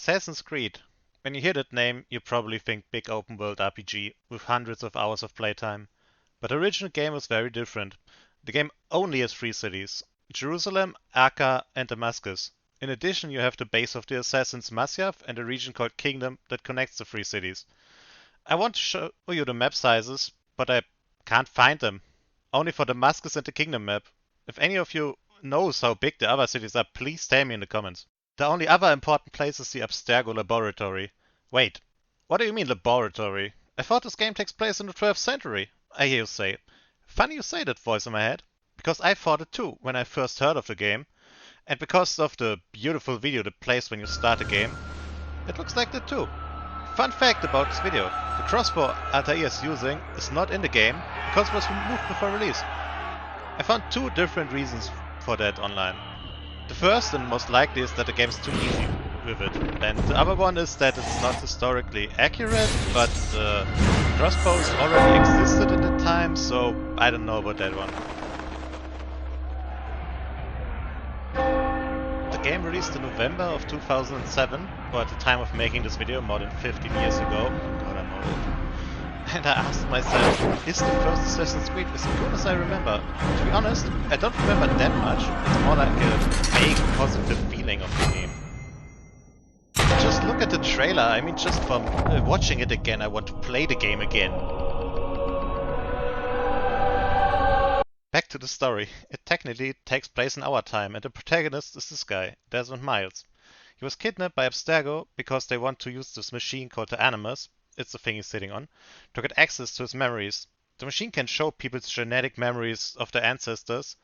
Assassin's Creed. When you hear that name, you probably think big open world RPG with hundreds of hours of playtime. But the original game was very different. The game only has three cities: Jerusalem, Acre, and Damascus. In addition, you have the base of the assassins Masyaf and a region called Kingdom that connects the three cities. I want to show you the map sizes, but I can't find them. Only for Damascus and the Kingdom map. If any of you knows how big the other cities are, please tell me in the comments. The only other important place is the Abstergo laboratory. Wait, what do you mean laboratory? I thought this game takes place in the 12th century, I hear you say. Funny you say that, voice in my head, because I thought it too when I first heard of the game, and because of the beautiful video that plays when you start the game, it looks like that too. Fun fact about this video: the crossbow Altair is using is not in the game because it was removed before release. I found two different reasons for that online. The first and most likely is that the game is too easy with it, and the other one is that it's not historically accurate, but the crossbows already existed at the time, so I don't know about that one. The game released in November of 2007, or at the time of making this video, more than 15 years ago. God, I'm old. And I asked myself, is the first Assassin's Creed as good as I remember? To be honest, I don't remember that much. It's more like a vague positive feeling of the game. Just look at the trailer. I mean, just from watching it again, I want to play the game again. Back to the story. It technically takes place in our time, and the protagonist is this guy, Desmond Miles. He was kidnapped by Abstergo because they want to use this machine called the Animus, it's the thing he's sitting on, to get access to his memories. The machine can show people's genetic memories of their ancestors,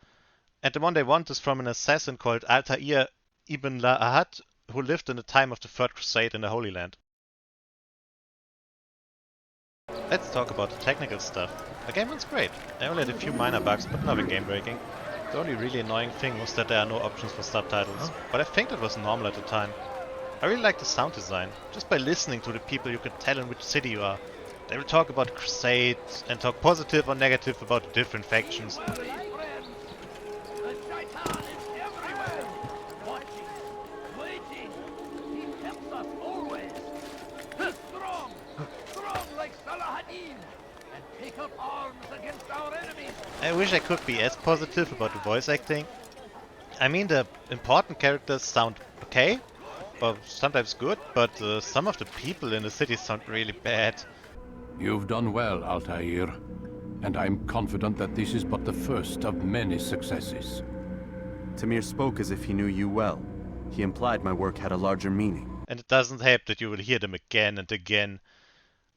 and the one they want is from an assassin called Altair ibn La'ahad, who lived in the time of the Third Crusade in the Holy Land. Let's talk about the technical stuff. The game runs great. I only had a few minor bugs, but nothing game breaking. The only really annoying thing was that there are no options for subtitles, but I think that was normal at the time. I really like the sound design. Just by listening to the people you can tell in which city you are. They will talk about the Crusade and talk positive or negative about the different factions. I wish I could be as positive about the voice acting. I mean, the important characters sound okay, or sometimes good, but some of the people in the city sound really bad. You've done well, Altair, and I'm confident that this is but the first of many successes. Tamir spoke as if he knew you well. He implied my work had a larger meaning. And it doesn't help that you will hear them again and again.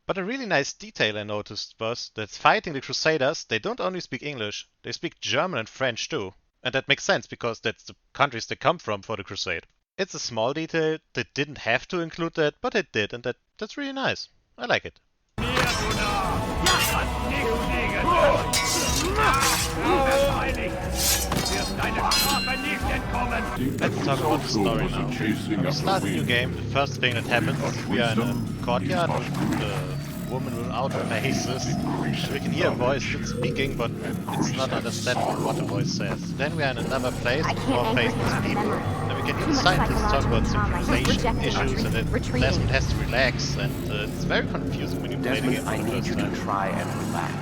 But a really nice detail I noticed was that fighting the Crusaders, they don't only speak English, they speak German and French too. And that makes sense, because that's the countries they come from for the Crusade. It's a small detail that didn't have to include that, but it did, and that's really nice. I like it. Let's talk about the story now. When you start the new game, the first thing that happens is we are in a courtyard with a woman without faces. We can hear a voice that's speaking, but it's not understandable what the voice says. Then we are in another place with more faceless people. And we can hear the scientists talk about civilization issues, and then Desmond has to relax, and it's very confusing when you play the game for the first time. Try and relax.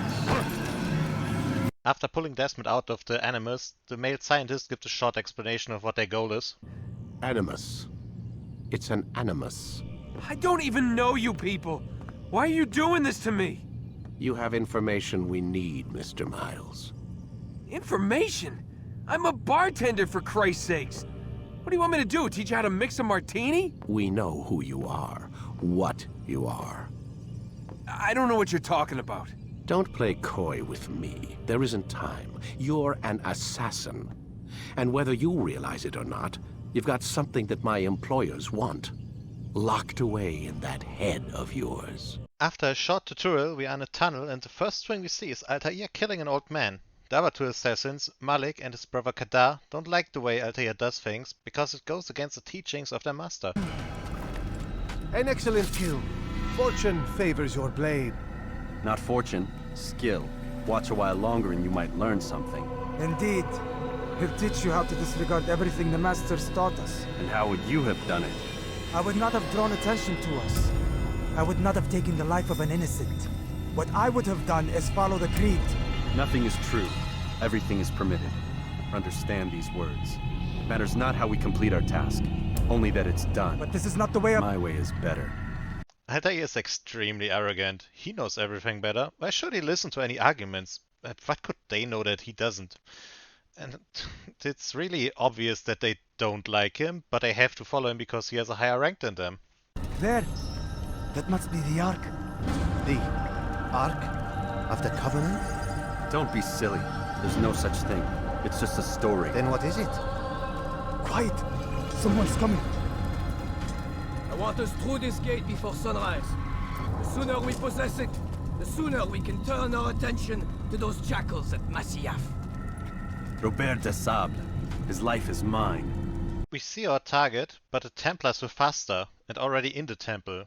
After pulling Desmond out of the Animus, the male scientist gives a short explanation of what their goal is. Animus. It's an animus. I don't even know you people. Why are you doing this to me? You have information we need, Mr. Miles. Information? I'm a bartender, for Christ's sakes. What do you want me to do, teach you how to mix a martini? We know who you are, what you are. I don't know what you're talking about. Don't play coy with me. There isn't time. You're an assassin. And whether you realize it or not, you've got something that my employers want. Locked away in that head of yours. After a short tutorial, we are in a tunnel, and the first thing we see is Altair killing an old man. The other two assassins, Malik and his brother Kadar, don't like the way Altair does things, because it goes against the teachings of their master. An excellent kill. Fortune favors your blade. Not fortune, skill. Watch a while longer and you might learn something. Indeed. He'll teach you how to disregard everything the Masters taught us. And how would you have done it? I would not have drawn attention to us. I would not have taken the life of an innocent. What I would have done is follow the creed. Nothing is true. Everything is permitted. Understand these words. It matters not how we complete our task, only that it's done. But this is not the way of... My way is better. Altair is extremely arrogant. He knows everything better. Why should he listen to any arguments? What could they know that he doesn't? And it's really obvious that they don't like him, but they have to follow him because he has a higher rank than them. There. That must be the Ark. The Ark of the Covenant? Don't be silly. There's no such thing. It's just a story. Then what is it? Quiet! Someone's coming. I want us through this gate before sunrise. The sooner we possess it, the sooner we can turn our attention to those jackals at Masyaf. Robert de Sable. His life is mine. We see our target, but the Templars were faster and already in the temple.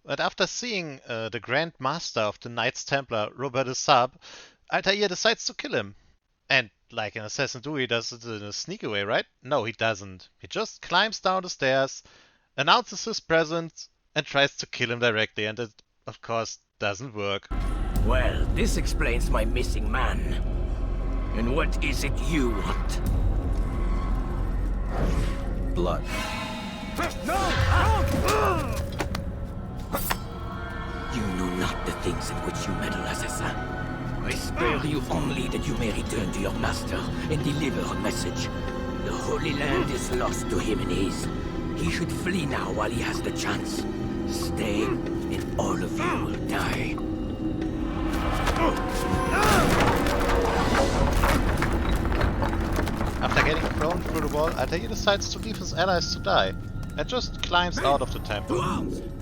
And after seeing the Grand Master of the Knights Templar, Robert de Sable, Altair decides to kill him. And like an assassin do, he does it in a sneaky way, right? No, he doesn't. He just climbs down the stairs, announces his presence, and tries to kill him directly, and it, of course, doesn't work. Well, this explains my missing man. And what is it you want? Blood. You know not the things in which you meddle, assassin. I spare you only that you may return to your master and deliver a message. The Holy Land is lost to him and his. He should flee now while he has the chance. Stay, and all of you will die. After getting thrown through the wall, Altair decides to leave his allies to die, and just climbs out of the temple.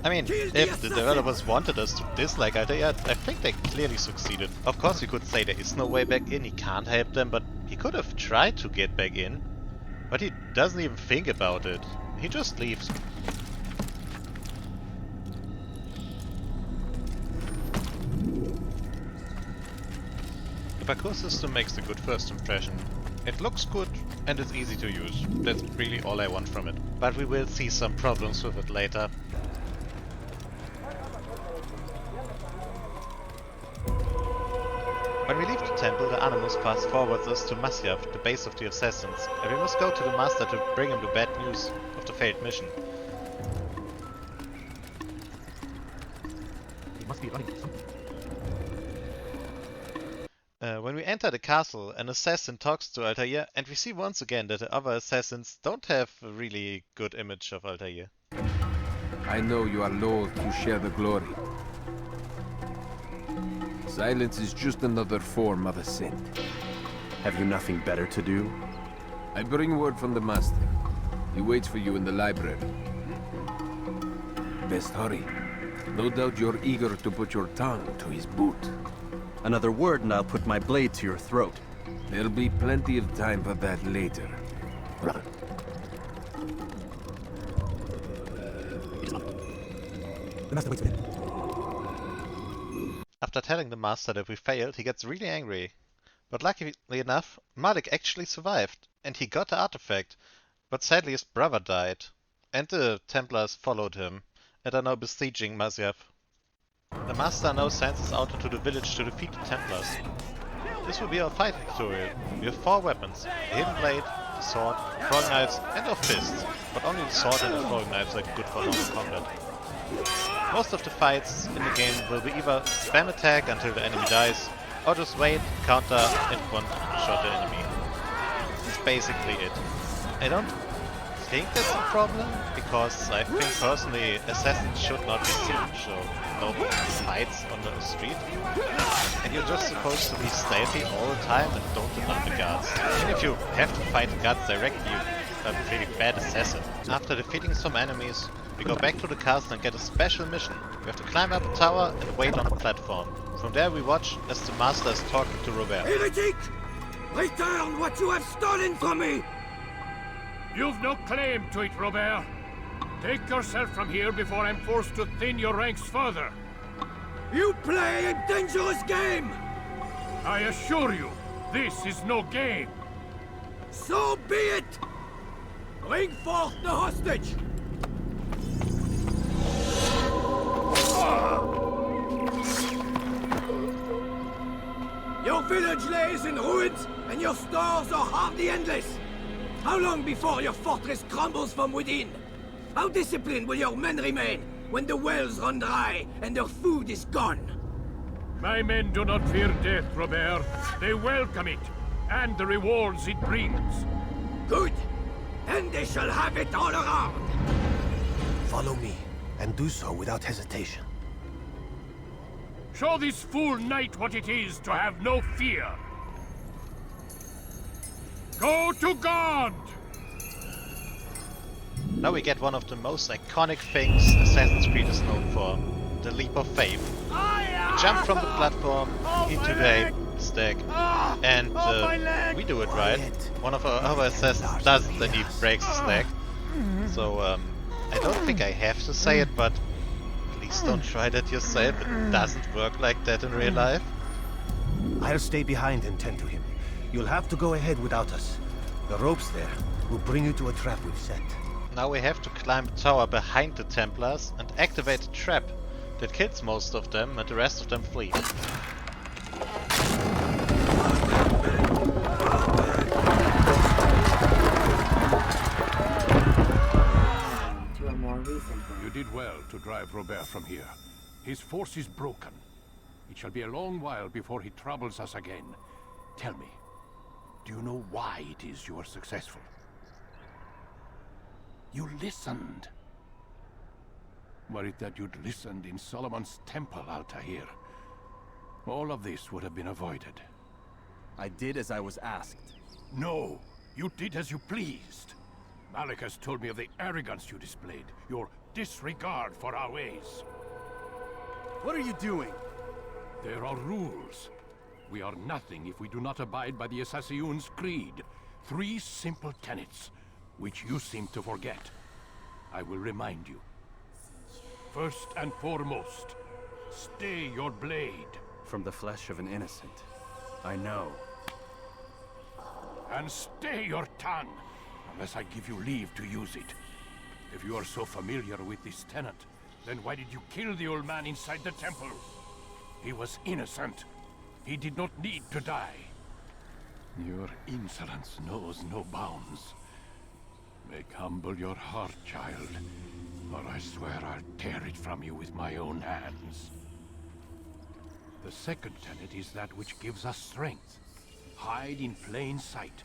I mean, if the developers wanted us to dislike Altair, I think they clearly succeeded. Of course we could say there is no way back in, he can't help them, but he could have tried to get back in. But he doesn't even think about it. He just leaves. The parkour system makes a good first impression. It looks good and it's easy to use. That's really all I want from it. But we will see some problems with it later. When we leave the temple, the Animus fast forwards us to Masyaf, the base of the assassins, and we must go to the master to bring him the bad news of the failed mission. He must be running. When we enter the castle, an assassin talks to Altair, and we see once again that the other assassins don't have a really good image of Altair. I know you are loath to share the glory. Silence is just another form of assent. Have you nothing better to do? I bring word from the master. He waits for you in the library. Best hurry. No doubt you're eager to put your tongue to his boot. Another word and I'll put my blade to your throat. There'll be plenty of time for that later. The master waits for him. After telling the master that we failed, he gets really angry. But luckily enough, Malik actually survived, and he got the artifact. But sadly his brother died, and the Templars followed him, and are now besieging Masyaf. The master now sends us out into the village to defeat the Templars. This will be our fighting tutorial. We have 4 weapons: the hidden blade, the sword, throwing knives, and our fists. But only the sword and the throwing knives are good for long combat. Most of the fights in the game will be either spam attack until the enemy dies, or just wait, counter, and one-shot the enemy. That's basically it. I don't think that's a problem, because I think personally assassins should not be seen, so no fights on the street. And you're just supposed to be stealthy all the time and don't deny the guards. And if you have to fight the guards directly, you're a pretty bad assassin. After defeating some enemies, we go back to the castle and get a special mission. We have to climb up a tower and wait on a platform. From there we watch as the master is talking to Robert. Heretic! Return what you have stolen from me! You've no claim to it, Robert. Take yourself from here before I'm forced to thin your ranks further. You play a dangerous game! I assure you, this is no game. So be it! Bring forth the hostage! Your village lays in ruins, and your stores are hardly endless. How long before your fortress crumbles from within? How disciplined will your men remain when the wells run dry and their food is gone? My men do not fear death, Robert. They welcome it, and the rewards it brings. Good. Then they shall have it all around. Follow me, and do so without hesitation. Show this fool knight what it is to have no fear. Go to God! Now we get one of the most iconic things Assassin's Creed is known for, the leap of faith. You jump from the platform into the stack, and we do it right. One of our other assassins doesn't, and he breaks his leg. So I don't think I have to say it, but please don't try that yourself. It doesn't work like that in real life. I'll stay behind and tend to him. You'll have to go ahead without us. The ropes there will bring you to a trap we've set. Now we have to climb a tower behind the Templars and activate a trap that kills most of them and the rest of them flee. You did well to drive Robert from here. His force is broken. It shall be a long while before he troubles us again. Tell me, do you know why it is you are successful? You listened. Were it that you'd listened in Solomon's temple, Altair, all of this would have been avoided. I did as I was asked. No, you did as you pleased. Malik has told me of the arrogance you displayed, your disregard for our ways. What are you doing? There are rules. We are nothing if we do not abide by the Assassin's creed. 3 simple tenets, which you seem to forget. I will remind you. First and foremost, stay your blade. From the flesh of an innocent. I know. And stay your tongue, unless I give you leave to use it. If you are so familiar with this tenet, then why did you kill the old man inside the temple? He was innocent. He did not need to die. Your insolence knows no bounds. Make humble your heart, child, or I swear I'll tear it from you with my own hands. The second tenet is that which gives us strength. Hide in plain sight.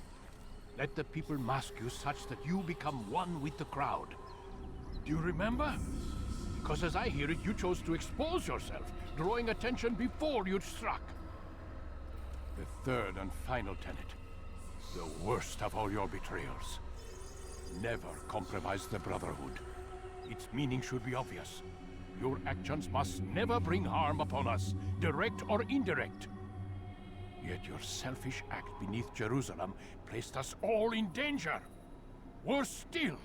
Let the people mask you such that you become one with the crowd. Do you remember? Because as I hear it, you chose to expose yourself, drawing attention before you'd struck. The third and final tenet, the worst of all your betrayals. Never compromise the Brotherhood. Its meaning should be obvious. Your actions must never bring harm upon us, direct or indirect. Yet your selfish act beneath Jerusalem placed us all in danger. Worse still,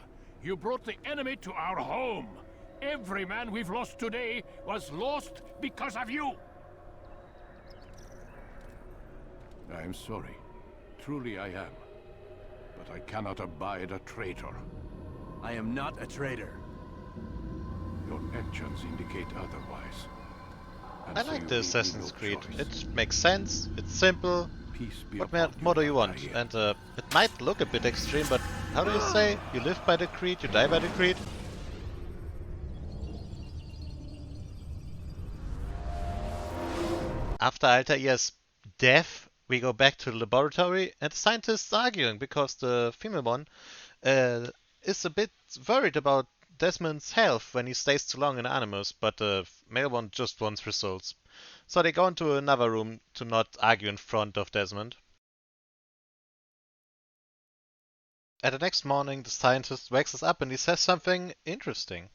you brought the enemy to our home. Every man we've lost today was lost because of you. I am sorry. Truly I am. But I cannot abide a traitor. I am not a traitor. Your actions indicate otherwise. And I so like you the leave me Assassin's no Creed. choice. It makes sense, it's simple. Peace be What upon more do you, you want? Altair. And it might look a bit extreme, but how do you say? You live by the creed, you die by the creed? After Altair's death, we go back to the laboratory and the scientists are arguing because the female one is a bit worried about Desmond's health when he stays too long in Animus, but the male one just wants results. So they go into another room to not argue in front of Desmond. And the next morning, the scientist wakes us up and he says something interesting.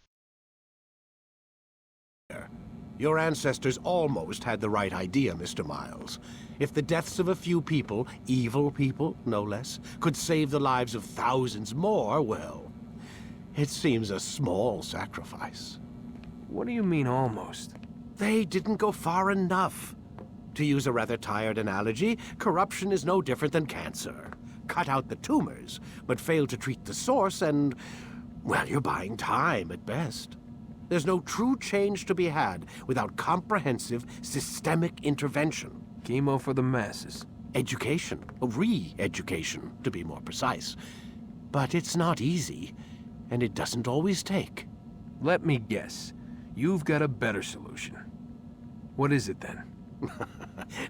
Your ancestors almost had the right idea, Mr. Miles. If the deaths of a few people, evil people, no less, could save the lives of thousands more, well, it seems a small sacrifice. What do you mean, almost? They didn't go far enough. To use a rather tired analogy, corruption is no different than cancer. Cut out the tumors, but fail to treat the source and, well, you're buying time at best. There's no true change to be had without comprehensive, systemic intervention. Chemo for the masses. Education. Re-education, to be more precise. But it's not easy, and it doesn't always take. Let me guess. You've got a better solution. What is it then?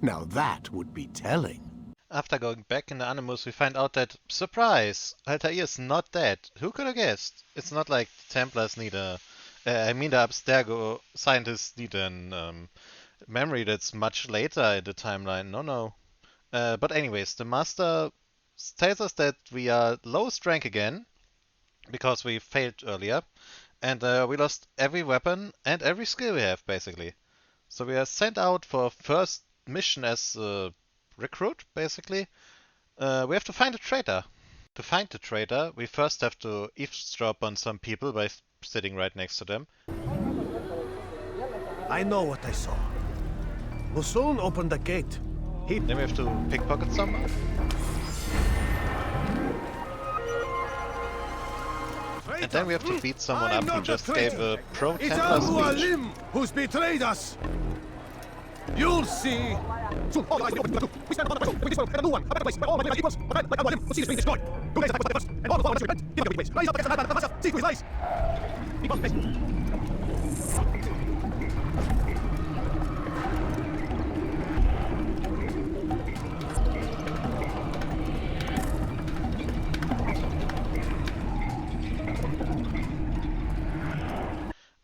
Now that would be telling. After going back in the Animus, we find out that, surprise, Altair is not dead. Who could have guessed? It's not like the Templars need the Abstergo scientists need an memory that's much later in the timeline. No. But anyways, the Master tells us that we are lowest rank again, because we failed earlier, and we lost every weapon and every skill we have, basically. So we are sent out for first mission as a recruit, basically. We have to find a traitor. To find the traitor, we first have to eavesdrop on some people by sitting right next to them. I know what I saw. Musul opened the gate. Then we have to pickpocket someone. And then we have to beat someone up who just gave a pro-Templar speech. Who's betrayed us. You'll see. We stand on the we destroy a new one, a better place where all my equals, but like Al-Walim, will see this being destroyed. Who guys attack first, and all the followers repent, give them ways. Rise up against the man, see to his lies.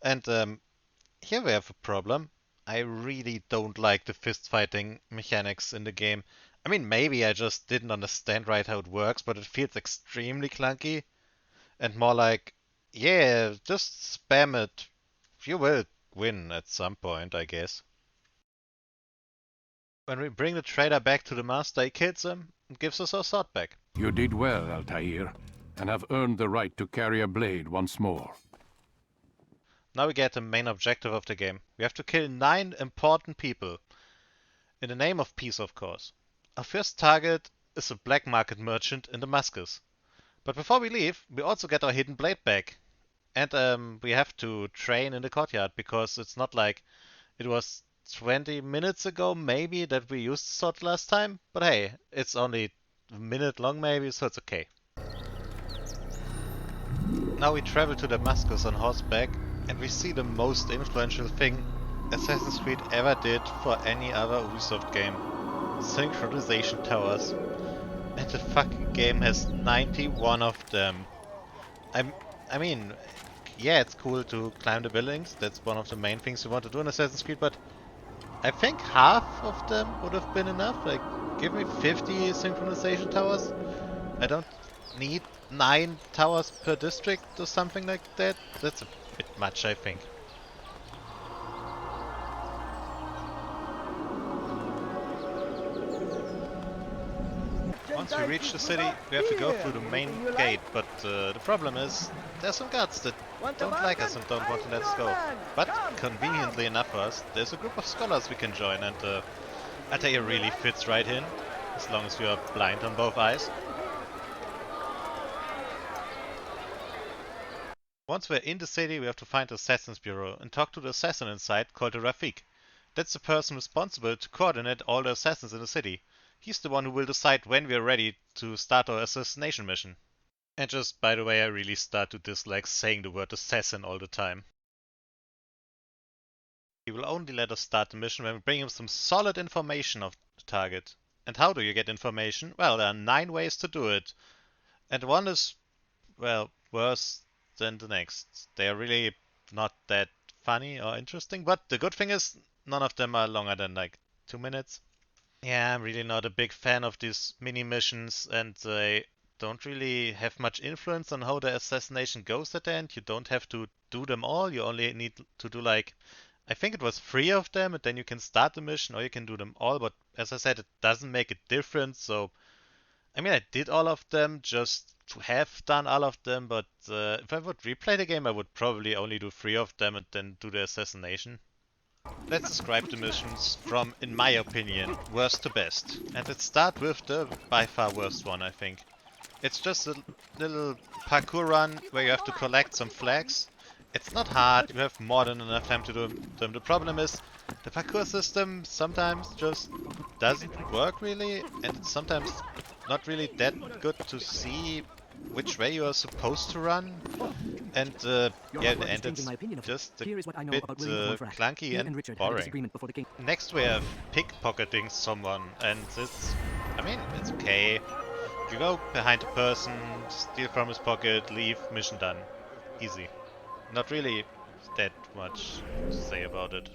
And here we have a problem. I really don't like the fist fighting mechanics in the game. I mean, maybe I just didn't understand right how it works, but it feels extremely clunky. And more like, yeah, just spam it. You will win at some point, I guess. When we bring the traitor back to the Master, he kills him and gives us our sword back. You did well, Altair, and have earned the right to carry a blade once more. Now we get the main objective of the game. We have to kill 9 important people. In the name of peace, of course. Our first target is a black market merchant in Damascus. But before we leave, we also get our hidden blade back. And we have to train in the courtyard, because it's not like it was 20 minutes ago maybe that we used the sword last time. But hey, it's only a minute long maybe, so it's okay. Now we travel to Damascus on horseback, and we see the most influential thing Assassin's Creed ever did for any other Ubisoft game. Synchronization towers. And the fucking game has 91 of them. I mean, yeah, it's cool to climb the buildings. That's one of the main things you want to do in Assassin's Creed, but I think half of them would have been enough. Like, give me 50 synchronization towers. I don't need 9 towers per district or something like that. That's a bit much, I think. Once we reach the city, we have to go through the main gate, but the problem is there's some guards that don't like us and don't want to let us go. But conveniently enough for us, there's a group of scholars we can join, and Altair really fits right in, as long as you are blind on both eyes. Once we're in the city, we have to find the Assassin's Bureau and talk to the assassin inside called the Rafik. That's the person responsible to coordinate all the assassins in the city. He's the one who will decide when we are ready to start our assassination mission. And just, by the way, I really start to dislike saying the word assassin all the time. He will only let us start the mission when we bring him some solid information of the target. And how do you get information? Well, there are 9 ways to do it. And one is, well, worse than the next. They are really not that funny or interesting, but the good thing is none of them are longer than like 2 minutes. Yeah, I'm really not a big fan of these mini missions, and they don't really have much influence on how the assassination goes at the end. You don't have to do them all, you only need to do like, I think it was 3 of them, and then you can start the mission, or you can do them all, but as I said, it doesn't make a difference, so I mean, I did all of them just to have done all of them, but if I would replay the game, I would probably only do 3 of them and then do the assassination. Let's describe the missions from, in my opinion, worst to best. And let's start with the by far worst one, I think. It's just a little parkour run where you have to collect some flags. It's not hard, you have more than enough time to do them. The problem is the parkour system sometimes just doesn't work really, and it's sometimes not really that good to see which way you are supposed to run. And yeah, in the end it's just a bit clunky and boring. Next we have pickpocketing someone, and it's, I mean, it's okay. You go behind a person, steal from his pocket, leave, mission done. Easy. Not really that much to say about it.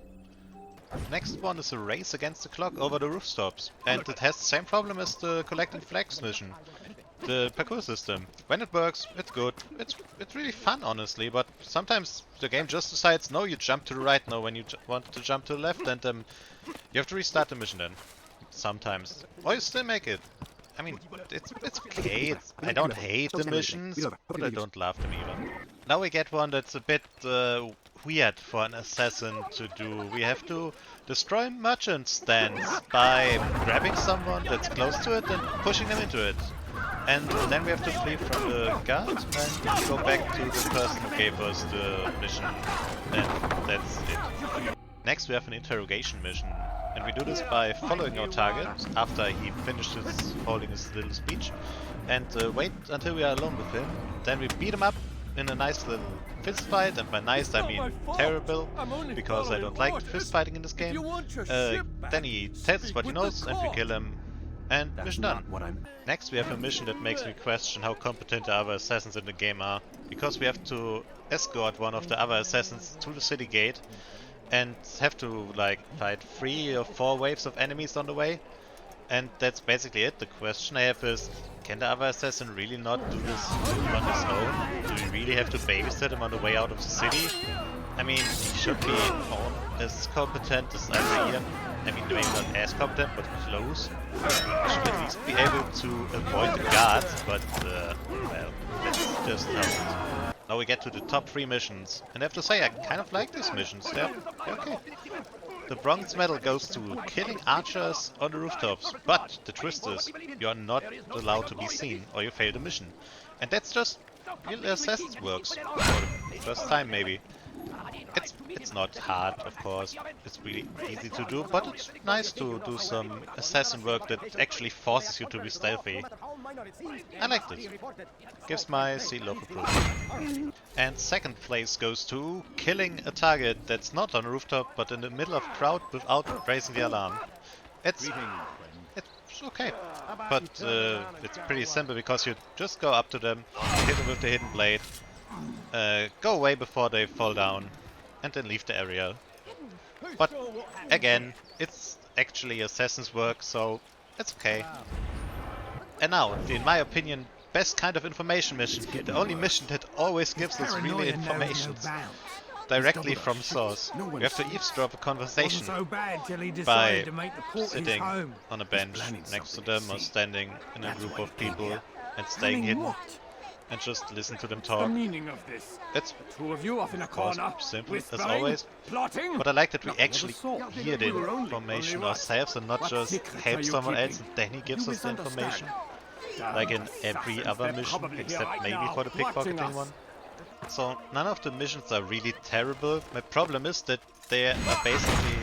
Next one is a race against the clock over the rooftops, and it has the same problem as the collecting flags mission. The parkour system. When it works, it's good. It's really fun, honestly, but sometimes the game just decides, no, you jump to the right now when you want to jump to the left, and you have to restart the mission then. Sometimes. Or you still make it. I mean, it's okay. I don't hate the missions, but I don't love them either. Now we get one that's a bit weird for an assassin to do. We have to destroy merchant stands by grabbing someone that's close to it and pushing them into it. And then we have to flee from the guard and go back to the person who gave us the mission. And that's it. Next we have an interrogation mission. And we do this by following our target after he finishes holding his little speech. And wait until we are alone with him. Then we beat him up in a nice little fist fight. And by nice I mean terrible, because I don't like fist fighting in this game. Then he tells us what he knows and we kill him. And mission done. Next we have a mission that makes me question how competent the other assassins in the game are. Because we have to escort one of the other assassins to the city gate and have to like fight 3 or 4 waves of enemies on the way. And that's basically it. The question I have is, can the other assassin really not do this on his own? Do we really have to babysit him on the way out of the city? I mean, he should be as competent as either here. I mean, maybe not as competent, but close. He should at least be able to avoid the guards, but well, that's just how it is. Now we get to the top 3 missions, and I have to say I kind of like these missions. They're okay. The bronze medal goes to killing archers on the rooftops, but the twist is you are not allowed to be seen or you fail the mission. And that's just real assassin's works for the first time maybe. It's not hard, of course. It's really easy to do, but it's nice to do some assassin work that actually forces you to be stealthy. I like this. Gives my seal of approval. And second place goes to killing a target that's not on a rooftop, but in the middle of a crowd without raising the alarm. It's okay, but it's pretty simple because you just go up to them, hit them with the hidden blade, go away before they fall down, and then leave the area. But again, it's actually assassin's work, so it's okay. And now, in my opinion, best kind of information mission, the only mission that always gives us real information directly from source. We have to eavesdrop a conversation by sitting on a bench next to them or standing in a group of people and staying hidden and just listen to them talk. It's of course simple as always, but I like that we actually hear the information ourselves and not just help someone else and then he gives us the information, like in every other mission except maybe for the pickpocketing one. So none of the missions are really terrible. My problem is that they are basically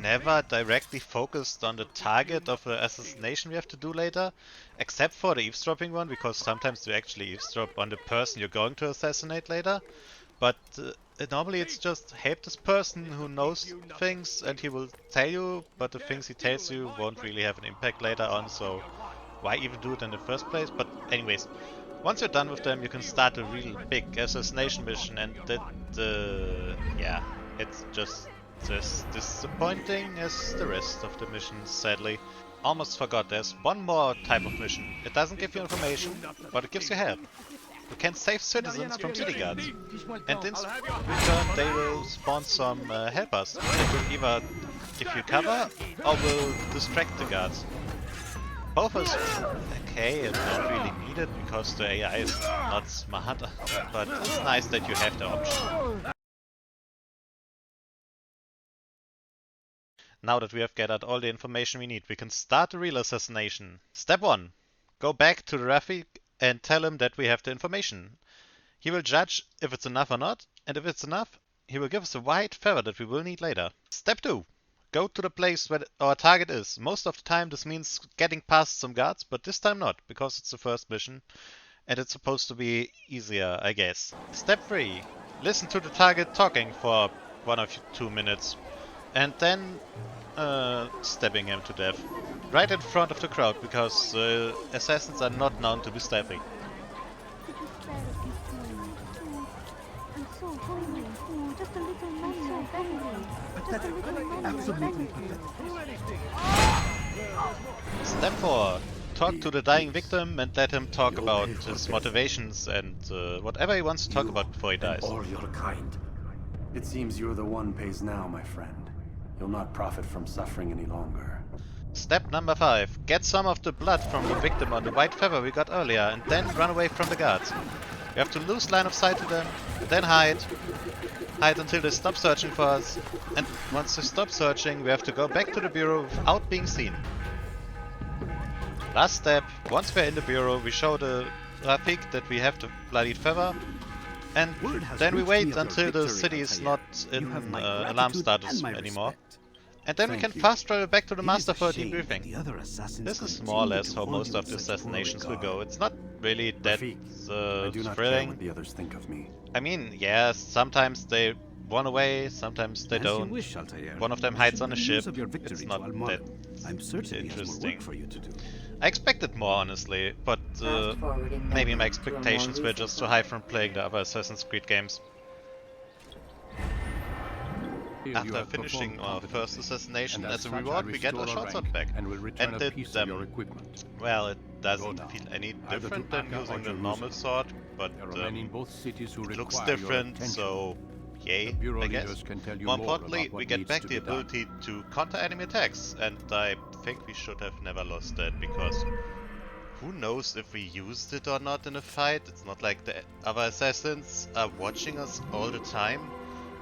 never directly focused on the target of the assassination we have to do later, except for the eavesdropping one, because sometimes you actually eavesdrop on the person you're going to assassinate later. But normally it's just help this person who knows things and he will tell you, but the things he tells you won't really have an impact later on, so why even do it in the first place? But anyways, once you're done with them, you can start a real big assassination mission, and that, yeah, it's just as disappointing as the rest of the missions, sadly. Almost forgot, there's one more type of mission. It doesn't give you information, but it gives you help. You can save citizens from city guards, and in return they will spawn some helpers that will either give you cover or will distract the guards. Both is okay and not really needed because the AI is not smart, but it's nice that you have the option. Now that we have gathered all the information we need, we can start the real assassination. Step 1. Go back to the Rafi and tell him that we have the information. He will judge if it's enough or not, and if it's enough, he will give us a white feather that we will need later. Step 2. Go to the place where our target is. Most of the time this means getting past some guards, but this time not, because it's the first mission, and it's supposed to be easier, I guess. Step 3. Listen to the target talking for 1 or 2 minutes, and then stabbing him to death. Right in front of the crowd, because assassins are not known to be stealthy. Step 4. Talk to the dying victim and let him talk about his motivations and whatever he wants to talk about before he dies. All your kind. It seems you're the one pays now, my friend. You'll not profit from suffering any longer. Step number 5. Get some of the blood from the victim on the white feather we got earlier and then run away from the guards. We have to lose line of sight to them, then hide. Hide until they stop searching for us. And once they stop searching, we have to go back to the bureau without being seen. Last step. Once we're in the bureau, we show the Rafik that we have the bloodied feather. And then we wait until the city is not in alarm status anymore. And then we can fast travel back to the Master for a debriefing. This is more or less how most of the assassinations will go. It's not really that thrilling. The others think of me. I mean, yes, sometimes they run away, sometimes they don't. One of them hides on a ship. It's not that interesting. I expected more, honestly, but maybe my expectations were just too high from playing the other Assassin's Creed games. After finishing our first assassination, as a reward we get a short sword back. And well, it doesn't feel any different than using the normal sword, but it looks different, so yay, I guess. More importantly, we get back the ability to counter enemy attacks, and I think we should have never lost that, because who knows if we used it or not in a fight. It's not like the other assassins are watching us all the time,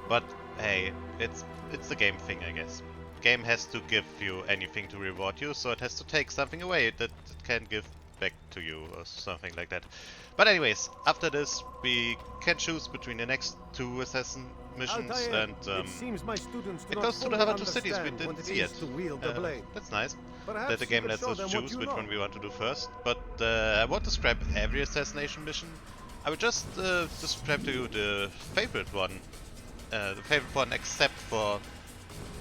but hey, it's the game thing, I guess. Game has to give you anything to reward you, so it has to take something away that it can give back to you or something like that. But anyways, after this we can choose between the next 2 assassin missions, and it goes to the other 2 cities we didn't see yet. That's nice that the game lets us choose which one we want to do first, but I won't describe every assassination mission. I will just describe to you the favorite one. Except for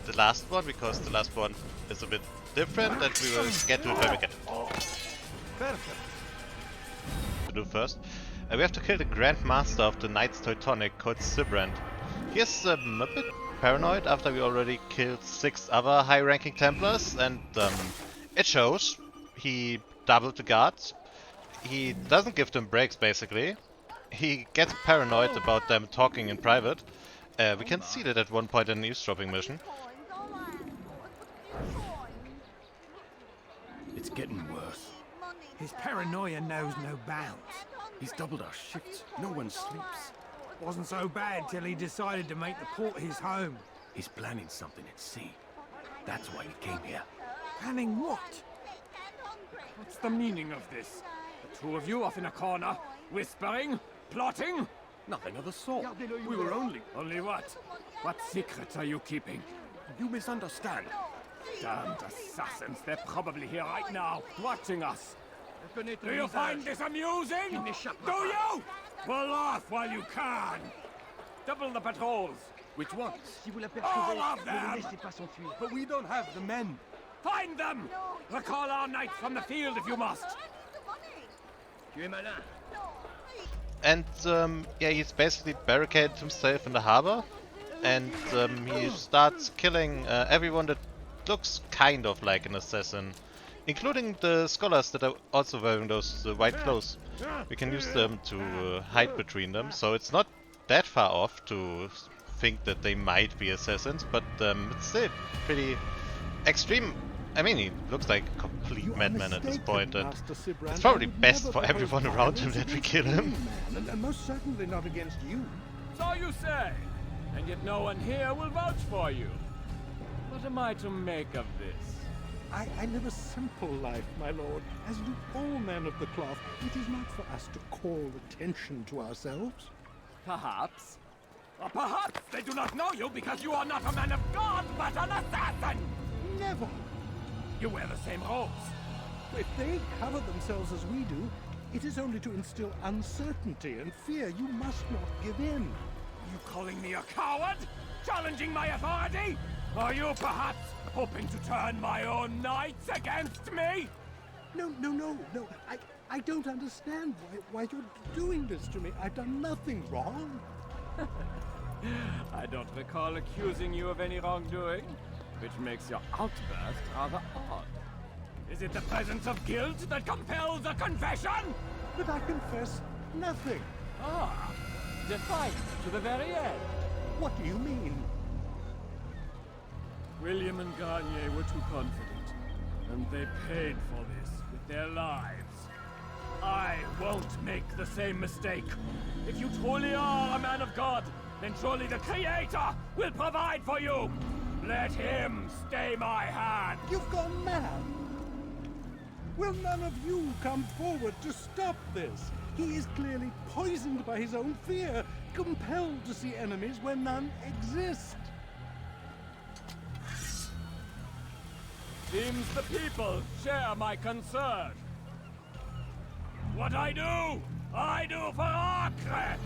the last one, because the last one is a bit different, and we will get to it when we get it. To do first, we have to kill the Grand Master of the Knights Teutonic called Sibrand. He is a bit paranoid after we already killed 6 other high-ranking Templars, and it shows. He doubled the guards. He doesn't give them breaks, basically. He gets paranoid about them talking in private. We can see that at one point in an eavesdropping mission. It's getting worse. His paranoia knows no bounds. He's doubled our shifts. No one sleeps. Wasn't so bad till he decided to make the port his home. He's planning something at sea. That's why he came here. Planning what? What's the meaning of this? The 2 of you off in a corner, whispering, plotting? Nothing of the sort. We were only... Only what? What secrets are you keeping? You misunderstand. Damned assassins, they're probably here right now, watching us. Do you find this amusing? Do you? Pull off while you can. Double the patrols. Which ones? All of them! But we don't have the men. Find them! Recall our knights from the field if you must. And yeah, he's basically barricaded himself in the harbor, and he starts killing everyone that looks kind of like an assassin, including the scholars that are also wearing those white clothes. We can use them to hide between them, so it's not that far off to think that they might be assassins, but it's still pretty extreme. I mean, he looks like a complete madman at this point, and it's probably best for everyone around him that we kill him. And most certainly not against you. So you say, and yet no one here will vouch for you. What am I to make of this? I live a simple life, my lord, as do all men of the cloth. It is not for us to call attention to ourselves. Perhaps. Or perhaps they do not know you because you are not a man of God, but an assassin! Never. You wear the same robes. If they cover themselves as we do, it is only to instill uncertainty and fear. You must not give in. Are you calling me a coward? Challenging my authority? Are you perhaps hoping to turn my own knights against me? No. I don't understand why you're doing this to me. I've done nothing wrong. I don't recall accusing you of any wrongdoing, which makes your outburst rather odd. Is it the presence of guilt that compels a confession? But I confess nothing. Ah, defiant to the very end. What do you mean? William and Garnier were too confident, and they paid for this with their lives. I won't make the same mistake. If you truly are a man of God, then surely the Creator will provide for you. Let him stay my hand. You've gone mad. Will none of you come forward to stop this? He is clearly poisoned by his own fear, compelled to see enemies where none exist. Seems the people share my concern. What I do for Acre!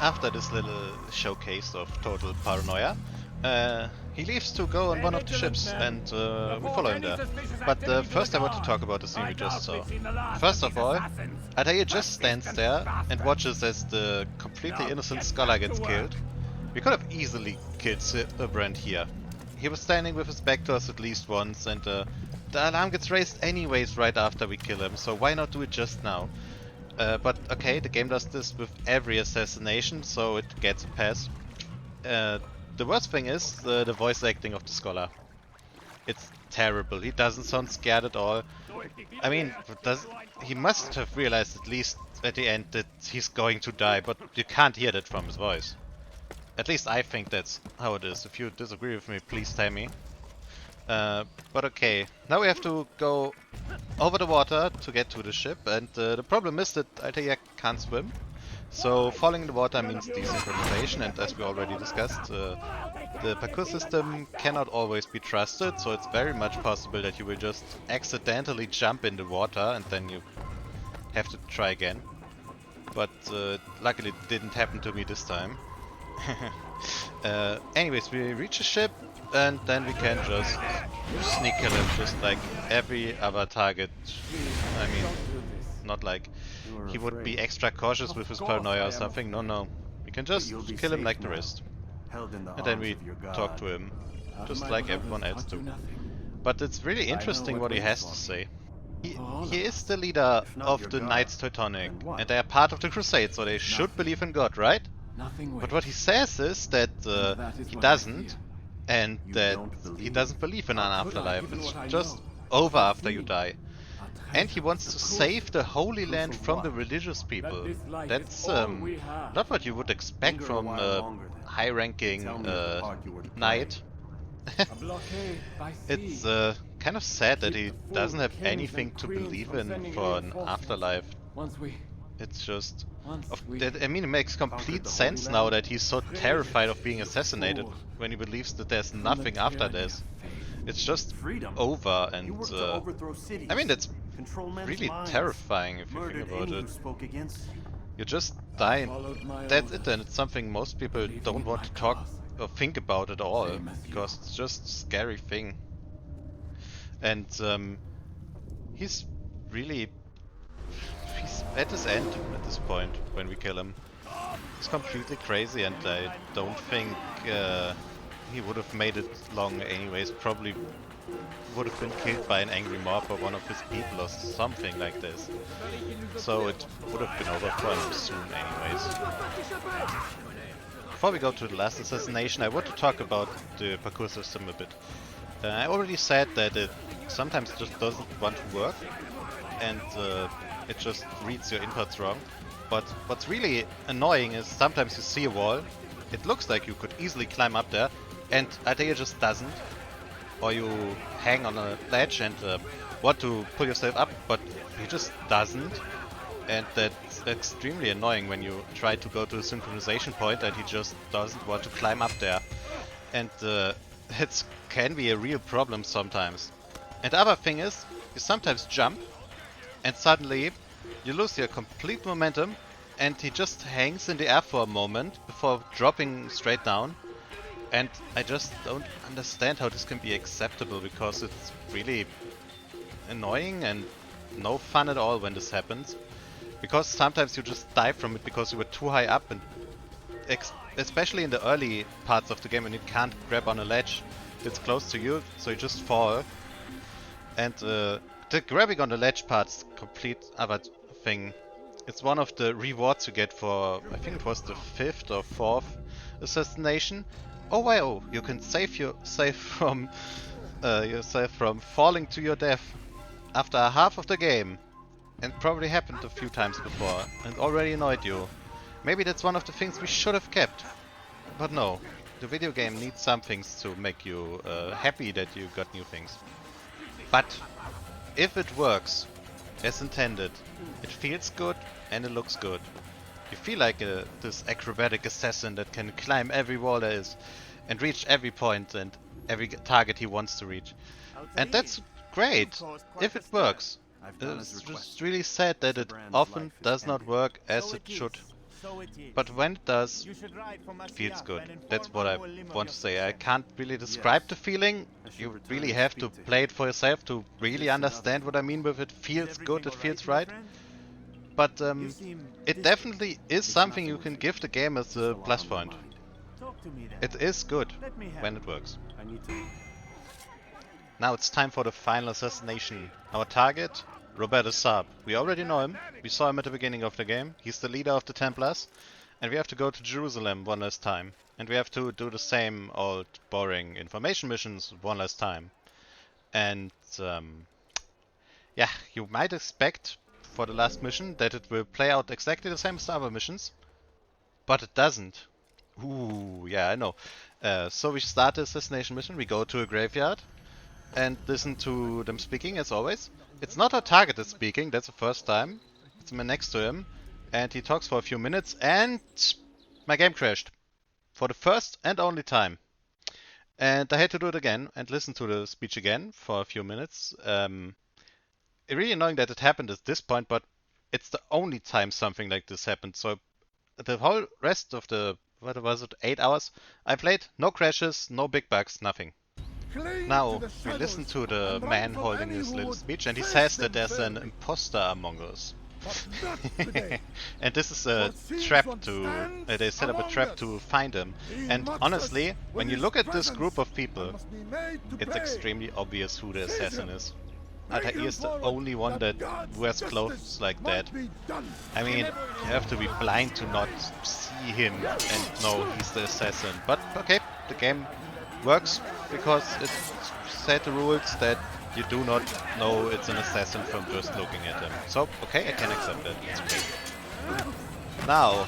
After this little showcase of total paranoia, he leaves to go on one of the ships, and we follow him there. But first I want to talk about the scene we just saw. First of all, Altair just stands there and watches as the completely innocent scholar gets killed. We could have easily killed Brand here. He was standing with his back to us at least once, and the alarm gets raised anyways right after we kill him, so why not do it just now? But okay, the game does this with every assassination, so it gets a pass. The worst thing is the voice acting of the scholar. It's terrible. He doesn't sound scared at all. I mean, he must have realized at least at the end that he's going to die, but you can't hear that from his voice. At least I think that's how it is. If you disagree with me, please tell me. But okay, now we have to go over the water to get to the ship, and the problem is that Altair can't swim. So falling in the water means desynchronization, and as we already discussed, the parkour system cannot always be trusted, so it's very much possible that you will just accidentally jump in the water and then you have to try again. But luckily it didn't happen to me this time. Anyways, we reach a ship, and then we can just sneak kill him just like every other target. I mean, not like he would be extra cautious with his paranoia or something. No. We can just kill him like the rest. And then we talk to him, just like everyone else do. But it's really interesting what he has to say. He is the leader of the Knights Teutonic, and they are part of the Crusade, so they should believe in God, right? But what he says is that he doesn't, and that he doesn't believe in an afterlife. It's just over after you die. And he wants to save the Holy Land from the religious people. That's not what you would expect from a high-ranking knight. It's kind of sad that he doesn't have anything to believe in for an afterlife. It's just... I mean, it makes complete sense now that he's so terrified of being assassinated when he believes that there's nothing after this. It's just over, and I mean, that's really terrifying if you think about it. You just die, and that's it, and it's something most people don't want to talk or think about at all, because it's just a scary thing. And he's at his end at this point when we kill him. He's completely crazy, and I don't think he would have made it long anyways. Probably would have been killed by an angry mob or one of his people or something like this. So it would have been over for him soon anyways. Before we go to the last assassination, I want to talk about the parkour system a bit. I already said that it sometimes just doesn't want to work, and it just reads your inputs wrong. But what's really annoying is sometimes you see a wall, it looks like you could easily climb up there, and Altair just doesn't. or you hang on a ledge and want to pull yourself up, but he just doesn't. And that's extremely annoying when you try to go to a synchronization point and he just doesn't want to climb up there. And it can be a real problem sometimes. And the other thing is, you sometimes jump and suddenly you lose your complete momentum and he just hangs in the air for a moment before dropping straight down. And I just don't understand how this can be acceptable, because it's really annoying and no fun at all when this happens. Because sometimes you just die from it because you were too high up, and especially in the early parts of the game when you can't grab on a ledge that's close to you, so you just fall. And the grabbing on the ledge part's complete other thing. It's one of the rewards you get for, I think it was the 5th or 4th assassination. Oh wow, you can save yourself from falling to your death after half of the game. And probably happened a few times before and already annoyed you. Maybe that's one of the things we should have kept. But no, the video game needs some things to make you happy that you got new things. But if it works as intended, it feels good and it looks good. You feel like this acrobatic assassin that can climb every wall there is and reach every point and every target he wants to reach. And that's great if it works. It's just really sad that it often does not work as it should. But when it does, it feels good. That's what I want to say. I can't really describe the feeling. You really have to play it for yourself to really understand what I mean with it feels good, it feels right. But it definitely is something you can give the game as a plus point. It is good when it works. Now it's time for the final assassination. Our target, Robert de Saab. We already know him. We saw him at the beginning of the game. He's the leader of the Templars. And we have to go to Jerusalem one last time. And we have to do the same old boring information missions one last time. And yeah, you might expect for the last mission that it will play out exactly the same as the other missions. But it doesn't. Ooh, yeah, I know. So we start the assassination mission. We go to a graveyard and listen to them speaking as always. It's not our target that's speaking, that's the first time. It's me next to him, and he talks for a few minutes, and my game crashed. For the first and only time. And I had to do it again, and listen to the speech again for a few minutes. It's really annoying that it happened at this point, but it's the only time something like this happened. So the whole rest of the, what was it, 8 hours, I played, no crashes, no big bugs, nothing. Now, we listen to the man holding his little speech, and he says that there's an imposter among us. And this is a trap to... they set up a trap to find him. And honestly, when you look at this group of people, it's extremely obvious who the assassin is. Altair is the only one that wears clothes like that. I mean, you have to be blind to not see him and know he's the assassin. But okay, the game works because it set the rules that you do not know it's an assassin from just looking at him. So, okay, I can accept that. It's okay. Now,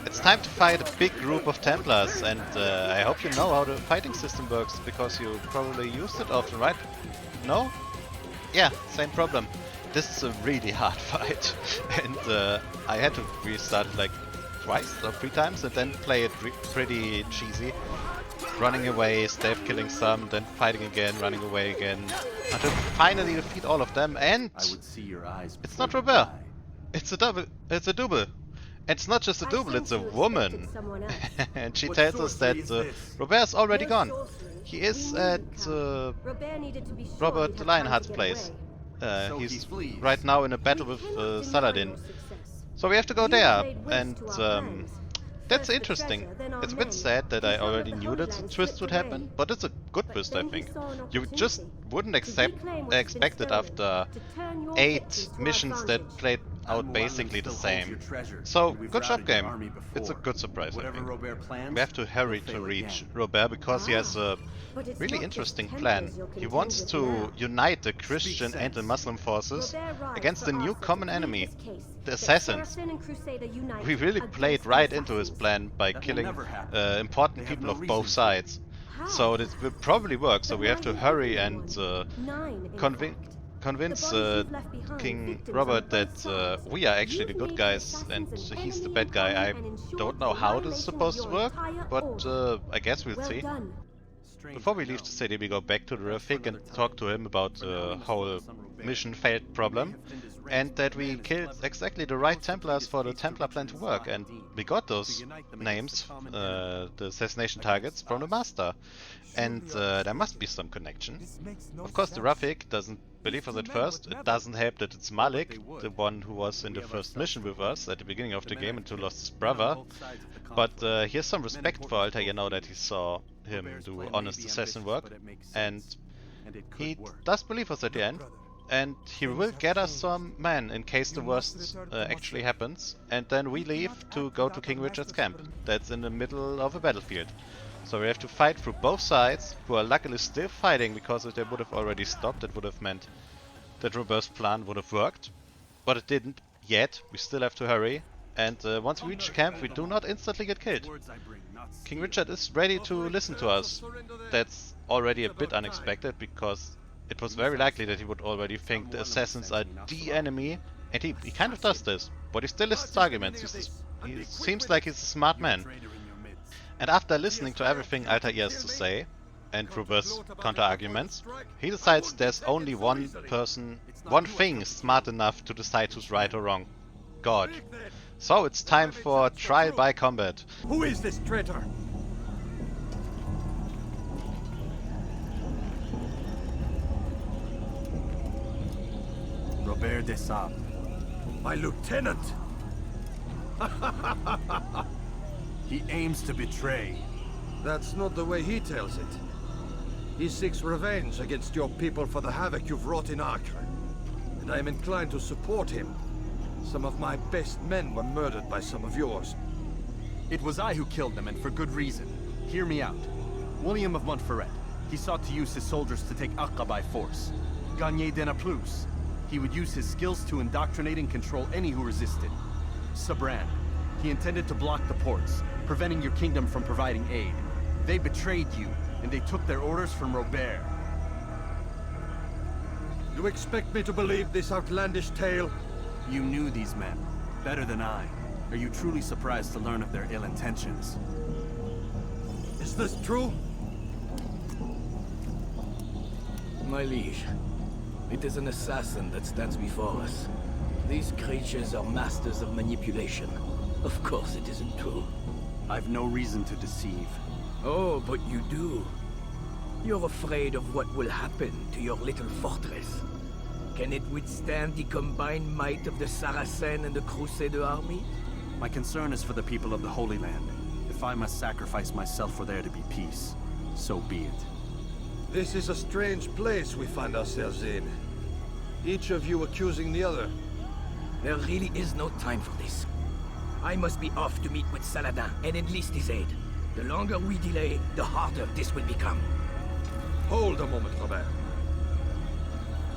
it's time to fight a big group of Templars, and I hope you know how the fighting system works, because you probably used it often, right? No? Yeah, same problem. This is a really hard fight, and I had to restart it like twice or 3 times and then play it pretty cheesy. Running away, stealth killing some, then fighting again, running away again, until finally defeat all of them, and it's not Robert. It's a double. It's a double. It's not just a double, it's a woman. And she tells us that Robert's already gone. He is at Robert Lionheart's place. He's right now in a battle with Saladin. So we have to go there, and that's interesting. It's a bit sad that I already knew that a twist would happen, but it's a good twist, I think. You just wouldn't expect it after 8 missions that played out basically the same. So, good job, game. It's a good surprise, I think. We have to hurry to reach Robert because he has a really interesting plan. He wants to unite the Christian and the Muslim forces against a new common enemy, the assassins. We really played right into his plan by killing important people of both sides. So this will probably work, so we have to hurry and convince King Robert that we are actually the good guys and he's the bad guy. I don't know how this is supposed to work, but I guess we'll see. Before we leave the city, we go back to the Rafik and talk to him about the whole mission failed problem, and that we killed exactly the right Templars for the Templar plan to work, and we got those names, the assassination targets, from the Master. And there must be some connection. Of course, the Rafik doesn't believe us at first. It doesn't help that it's Malik, the one who was in the first mission with us at the beginning of the game and who lost his brother. But he has some respect for Altair now that he saw him do honest assassin work, and he does believe us at the end. And he will get us some men in case the worst actually happens, and then we leave to go to King Richard's camp. That's in the middle of a battlefield. So we have to fight through both sides, who are luckily still fighting, because if they would have already stopped, it would have meant that Robert's plan would have worked. But it didn't yet. We still have to hurry. And once we reach camp, we do not instantly get killed. King Richard is ready to listen to us. That's already a bit unexpected, because it was very likely that he would already think the assassins are the enemy. And he kind of does this, but he still listens to arguments. He seems like he's a smart man. And after listening to everything Altair has to say, and Robert's counter-arguments, he decides there's only one thing smart enough to decide who's right or wrong. God. So it's time for trial by combat. Who is this traitor? Robert de Sable. My lieutenant! He aims to betray. That's not the way he tells it. He seeks revenge against your people for the havoc you've wrought in Acre. And I am inclined to support him. Some of my best men were murdered by some of yours. It was I who killed them, and for good reason. Hear me out. William of Montferrat. He sought to use his soldiers to take Acre by force. Gagné de Naplouse. He would use his skills to indoctrinate and control any who resisted. Sabran. He intended to block the ports, preventing your kingdom from providing aid. They betrayed you, and they took their orders from Robert. You expect me to believe this outlandish tale? You knew these men, better than I. Are you truly surprised to learn of their ill intentions? Is this true? My liege, it is an assassin that stands before us. These creatures are masters of manipulation. Of course it isn't true. I've no reason to deceive. Oh, but you do. You're afraid of what will happen to your little fortress. Can it withstand the combined might of the Saracen and the Crusader army? My concern is for the people of the Holy Land. If I must sacrifice myself for there to be peace, so be it. This is a strange place we find ourselves in. Each of you accusing the other. There really is no time for this. I must be off to meet with Saladin and enlist his aid. The longer we delay, the harder this will become. Hold a moment, Robert.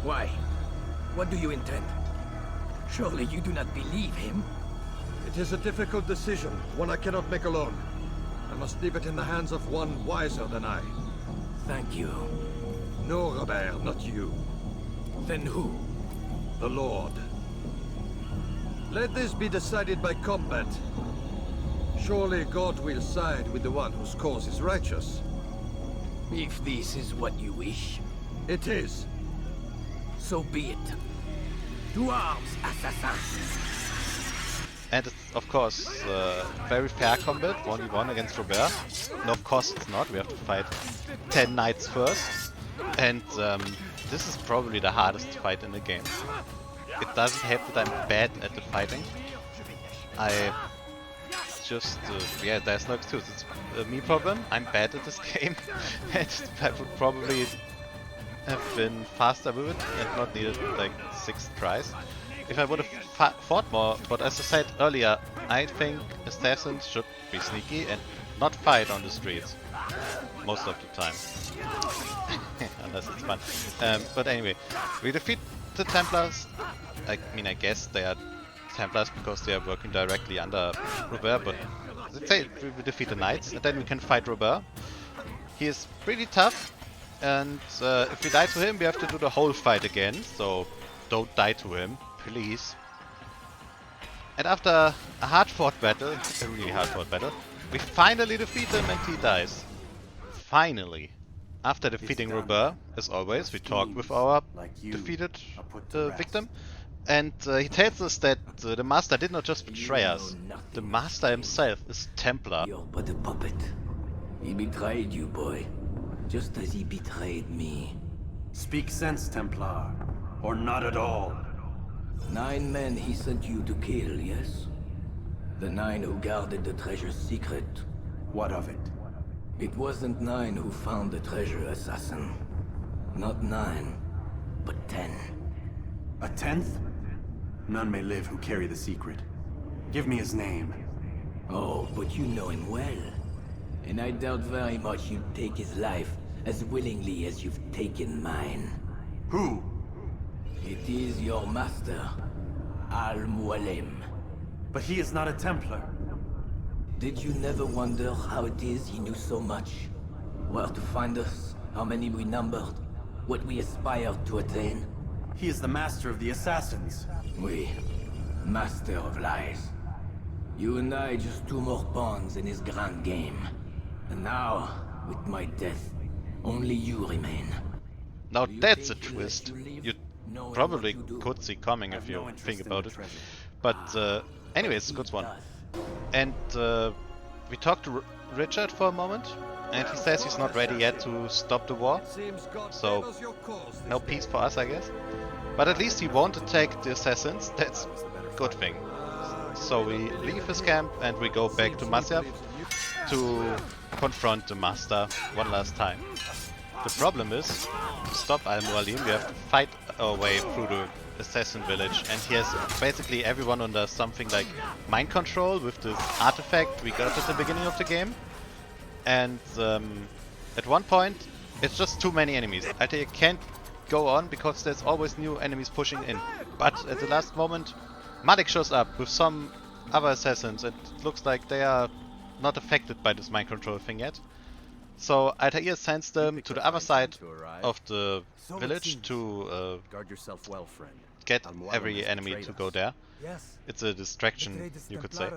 Why? What do you intend? Surely you do not believe him? It is a difficult decision, one I cannot make alone. I must leave it in the hands of one wiser than I. Thank you. No, Robert, not you. Then who? The Lord. Let this be decided by combat. Surely God will side with the one whose cause is righteous. If this is what you wish. It is. So be it. To arms, assassins! And it's, of course, very fair combat, 1v1 against Robert. No, of course it's not, we have to fight 10 knights first. And this is probably the hardest fight in the game. It doesn't help that I'm bad at the fighting. I just, yeah, there's no excuse. It's a me problem. I'm bad at this game. And I would probably have been faster with it and not needed like 6 tries if I would have fought more. But as I said earlier, I think assassins should be sneaky and not fight on the streets most of the time. Unless it's fun. But anyway, we defeat the Templars. I mean, I guess they are Templars because they are working directly under Robert, but let's say we defeat the Knights and then we can fight Robert. He is pretty tough, and if we die to him, we have to do the whole fight again, so don't die to him, please. And after a hard-fought battle, a really hard-fought battle, we finally defeat him and he dies. Finally. After defeating Robert, as always, we talk with our defeated victim. And he tells us that the Master did not just betray us. The Master himself is Templar. You're but a puppet. He betrayed you, boy. Just as he betrayed me. Speak sense, Templar. Or not at all. 9 men he sent you to kill, yes? The 9 who guarded the treasure's secret. What of it? It wasn't 9 who found the treasure, assassin. Not 9, but 10. A 10th? None may live who carry the secret. Give me his name. Oh, but you know him well. And I doubt very much you'd take his life as willingly as you've taken mine. Who? It is your master, Al-Mualim. But he is not a Templar. Did you never wonder how it is he knew so much? Where to find us, how many we numbered, what we aspired to attain? He is the master of the assassins. We, master of lies. You and I just 2 more pawns in his grand game. And now, with my death, only you remain. Now that's a twist. You probably could see coming if you think about it. But anyways, good one. And we talked to Richard for a moment, and he says he's not ready yet to stop the war. So no peace for us, I guess. But at least he won't attack the assassins. That's a good thing. So we leave his camp and we go back to Masyaf to confront the Master one last time. The problem is, to stop Al-Mualim, we have to fight our way through the assassin village, and he has basically everyone under something like mind control with this artifact we got at the beginning of the game. And at one point, it's just too many enemies. I can't go on because there's always new enemies pushing in. But at the last moment, Malik shows up with some other assassins. It looks like they are not affected by this mind control thing yet. So Altair sends them to the other side of the village to Guard yourself well, friend. get every enemy to go there. It's a distraction, you could say.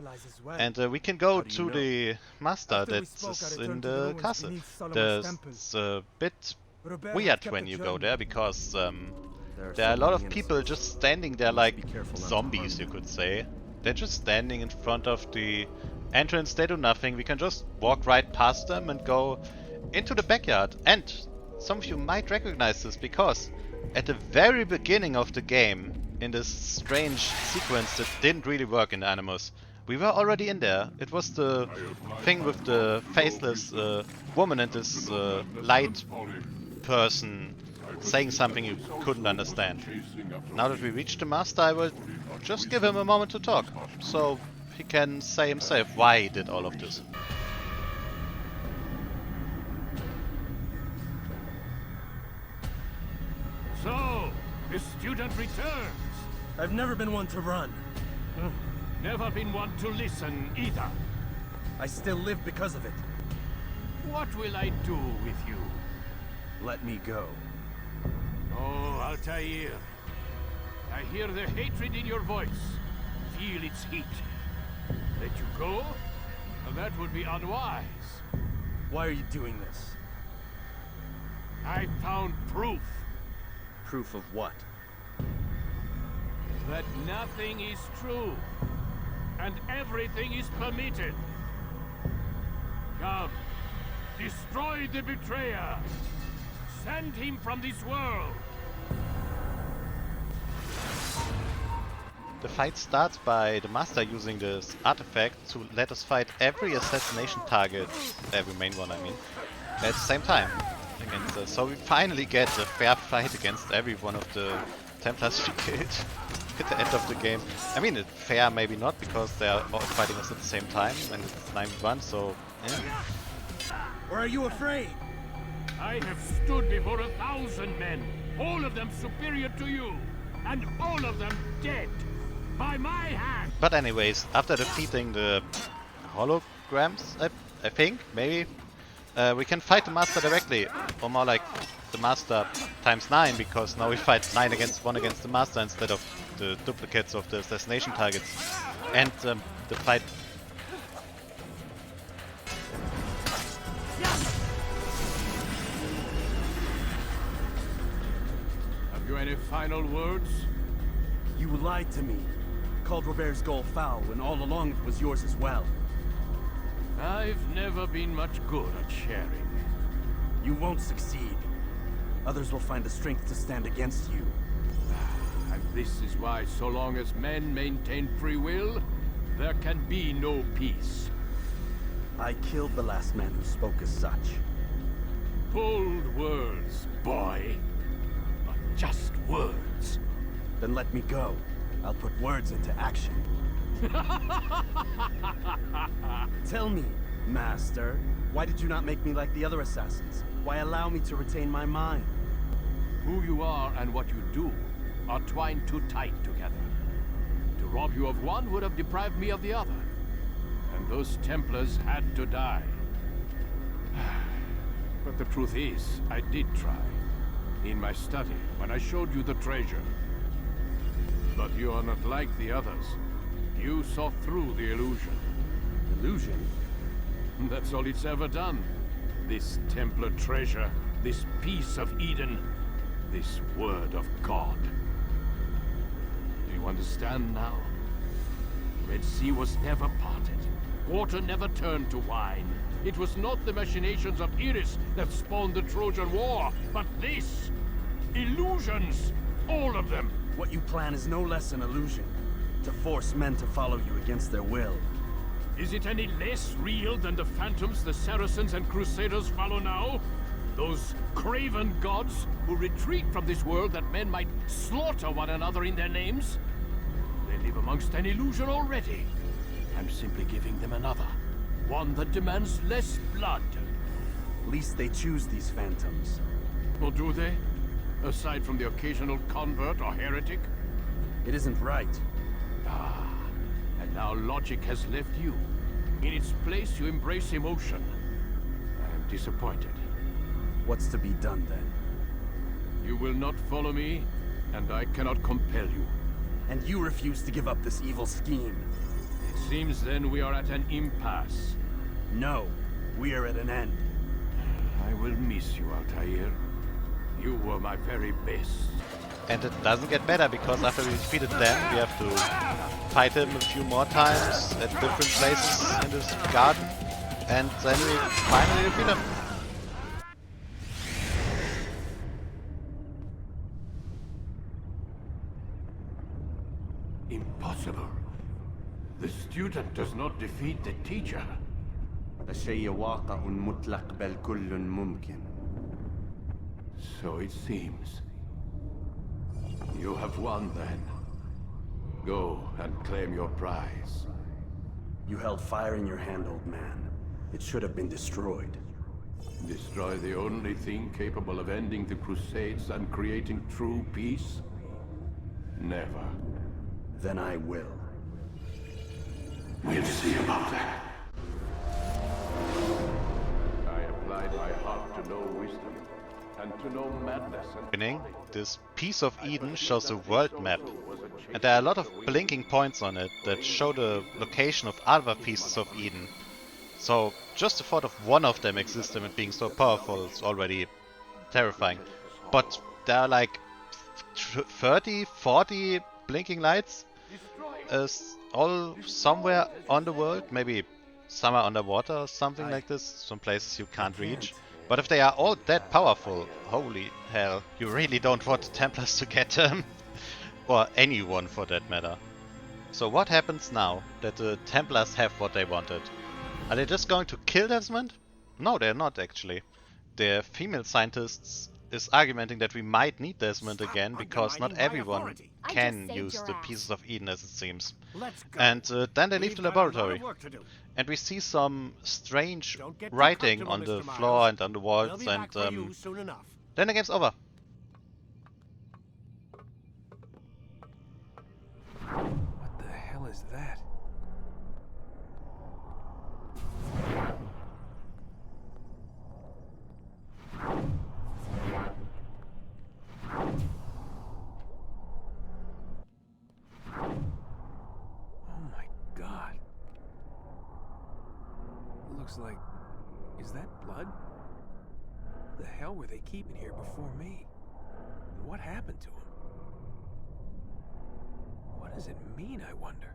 And we can go to the Master that's in the castle. It's a bit weird when you go there because there are a lot of people just standing there like zombies, you could say. They're just standing in front of the entrance, they do nothing. We can just walk right past them and go into the backyard. And some of you might recognize this because at the very beginning of the game, in this strange sequence that didn't really work in Animus, we were already in there. It was the thing with the faceless woman and this light person saying something you couldn't understand. Now that we reached the Master, I will just give him a moment to talk, so he can say himself why he did all of this. So, the student returns. I've never been one to run. Never been one to listen either. I still live because of it. What will I do with you? Let me go. Oh, Altair. I hear the hatred in your voice. Feel its heat. Let you go? That would be unwise. Why are you doing this? I found proof. Proof of what? That nothing is true. And everything is permitted. Come. Destroy the betrayer. Send him from this world. The fight starts by the Master using this artifact to let us fight every assassination target, every main one I mean, at the same time against us. So we finally get a fair fight against every one of the Templars we killed at the end of the game. I mean, it's fair maybe not, because they are all fighting us at the same time and it's 9v1, so yeah. Or are you afraid? I have stood before 1,000 men, all of them superior to you, and all of them dead. By my hand! But anyways, after defeating the holograms, I think, maybe, we can fight the Master directly, or more like the Master times 9, because now we fight 9 against 1 against the Master instead of the duplicates of the assassination targets. And the fight... Have you any final words? You lied to me. Called Robert's goal foul when all along it was yours as well. I've never been much good at sharing. You won't succeed. Others will find the strength to stand against you. And this is why, so long as men maintain free will, there can be no peace. I killed the last man who spoke as such. Bold words, boy. But just words. Then let me go. I'll put words into action. Tell me, Master, why did you not make me like the other assassins? Why allow me to retain my mind? Who you are and what you do are twined too tight together. To rob you of one would have deprived me of the other. And those Templars had to die. But the truth is, I did try. In my study, when I showed you the treasure. But you are not like the others. You saw through the illusion. Illusion? That's all it's ever done. This Templar treasure, this piece of Eden, this word of God. Do you understand now? Red Sea was never parted. Water never turned to wine. It was not the machinations of Iris that spawned the Trojan War, but this! Illusions! All of them! What you plan is no less an illusion. To force men to follow you against their will. Is it any less real than the phantoms the Saracens and Crusaders follow now? Those craven gods who retreat from this world that men might slaughter one another in their names? They live amongst an illusion already. I'm simply giving them another. One that demands less blood. Least they choose these phantoms. Or do they? Aside from the occasional convert or heretic? It isn't right. Ah, and now logic has left you. In its place, you embrace emotion. I am disappointed. What's to be done then? You will not follow me, and I cannot compel you. And you refuse to give up this evil scheme. It seems then we are at an impasse. No, we are at an end. I will miss you, Altair. You were my very best. And it doesn't get better, because after we defeated them, we have to fight him a few more times at different places in this garden, and then we finally defeat him. Impossible. The student does not defeat the teacher. الشيء واقع مطلق بل كل ممكن. So it seems. You have won then. Go and claim your prize. You held fire in your hand, old man. It should have been destroyed. Destroy the only thing capable of ending the Crusades and creating true peace? Never. Then I will. We'll see about that. I applied my heart to know wisdom, and to know madness and... This piece of Eden shows a world map, and there are a lot of blinking points on it that show the location of other pieces of Eden. So just the thought of one of them existing and being so powerful is already terrifying. But there are like 30, 40 blinking lights all somewhere on the world, maybe somewhere underwater or something like this, some places you can't reach. But if they are all that powerful, holy hell, you really don't want the Templars to get them. Or anyone for that matter. So what happens now that the Templars have what they wanted? Are they just going to kill Desmond? No, they're not actually. The female scientists is arguing that we might need Desmond again, because not everyone can use the pieces of Eden as it seems. And then they leave the laboratory. And we see some strange writing on the floor and on the walls, and then the game's over. What the hell is that? Looks like... Is that blood? Who the hell were they keeping here before me? And what happened to him? What does it mean, I wonder?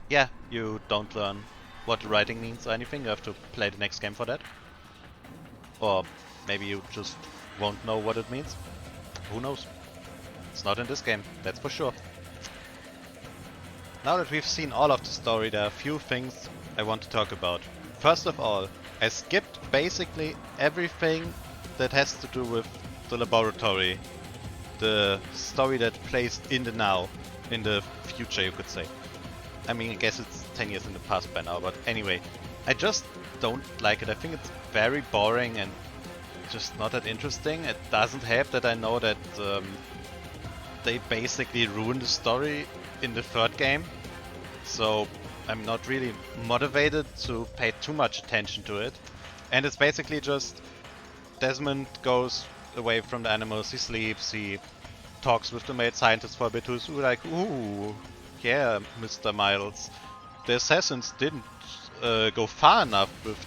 Yeah, you don't learn what the writing means or anything. You have to play the next game for that. Or maybe you just won't know what it means. Who knows? It's not in this game, that's for sure. Now that we've seen all of the story, there are a few things I want to talk about. First of all, I skipped basically everything that has to do with the laboratory. The story that plays in the now, in the future you could say. I mean, I guess it's 10 years in the past by now, but anyway. I just don't like it. I think it's very boring and just not that interesting. It doesn't help that I know that they basically ruined the story in the third game. So I'm not really motivated to pay too much attention to it. And it's basically just Desmond goes away from the animals, he sleeps, he talks with the mad scientist for a bit, who's like, ooh, yeah, Mr. Miles, the assassins didn't go far enough with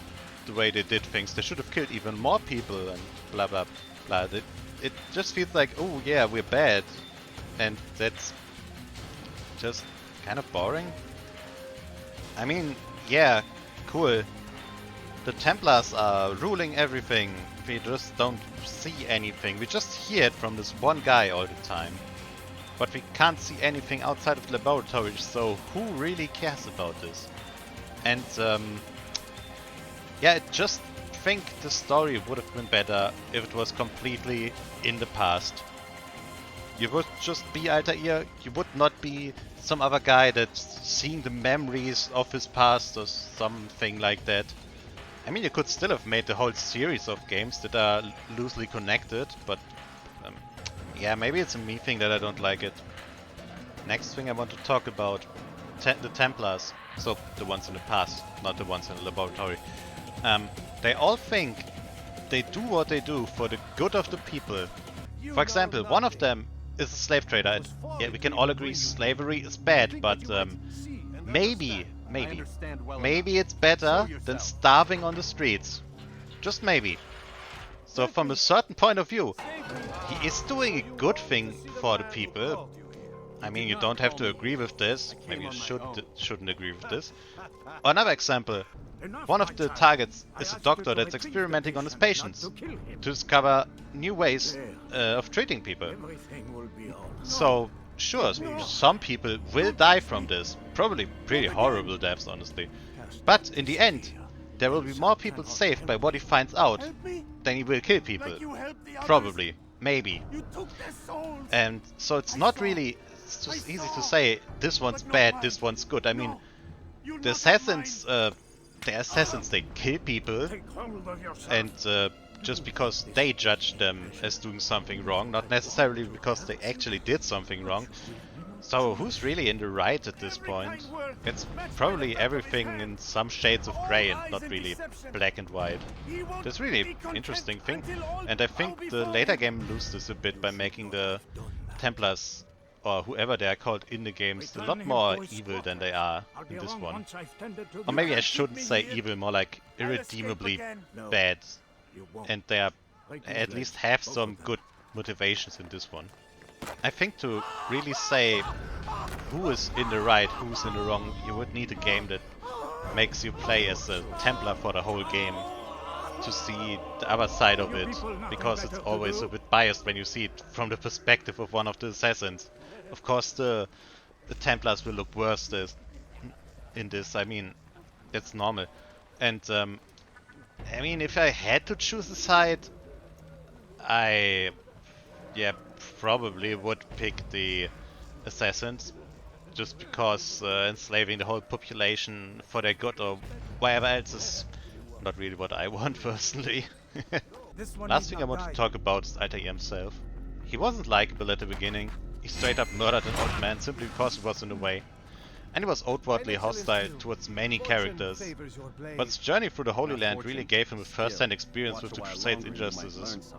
the way they did things. They should have killed even more people and blah blah blah. It just feels like, oh yeah, we're bad. And that's just kind of boring. I mean, yeah, cool. The Templars are ruling everything. We just don't see anything. We just hear it from this one guy all the time. But we can't see anything outside of the laboratory, so who really cares about this? And yeah, I just think the story would have been better if it was completely in the past. You would just be Altair, you would not be some other guy that's seeing the memories of his past or something like that. I mean, you could still have made the whole series of games that are loosely connected, but yeah, maybe it's a me thing that I don't like it. Next thing I want to talk about, the Templars, so the ones in the past, not the ones in the laboratory. They all think they do what they do for the good of the people. For example, one of them is a slave trader. And yeah, we can all agree slavery is bad, but maybe it's better than starving on the streets. Just maybe. So from a certain point of view, he is doing a good thing for the people. I mean, you don't have to agree with this. Maybe you shouldn't agree with this. Another example. One of the targets is a doctor that's experimenting on his patients to discover new ways of treating people. So, sure, some people will die from this. Probably pretty horrible deaths, honestly. But in the end, there will be more people saved by what he finds out than he will kill people. Probably. Maybe. And so it's not really just easy to say this one's bad, this one's good. I mean, the assassins, they kill people, and just because they judge them as doing something wrong, not necessarily because they actually did something wrong. So who's really in the right at this point? It's probably everything in some shades of grey and not really black and white. That's really an interesting thing, and I think the later game loses this a bit by making the Templars, or whoever they are called in the games, a lot more evil than they are in this one. Or maybe I shouldn't say evil, more like irredeemably bad. And they are at least have some good motivations in this one. I think to really say who is in the right, who's in the wrong, you would need a game that makes you play as a Templar for the whole game to see the other side of it, because it's always a bit biased when you see it from the perspective of one of the assassins. Of course the Templars will look worse in this, I mean, it's normal. And I mean, if I had to choose a side, I probably would pick the assassins, just because enslaving the whole population for their good or whatever else is not really what I want personally. Last thing I want to talk about is Altair himself. He wasn't likable at the beginning. He straight up murdered an old man simply because he was in the way. And he was outwardly hostile towards many characters. But his journey through the Holy Land really gave him a first-hand experience with the Crusade's injustices.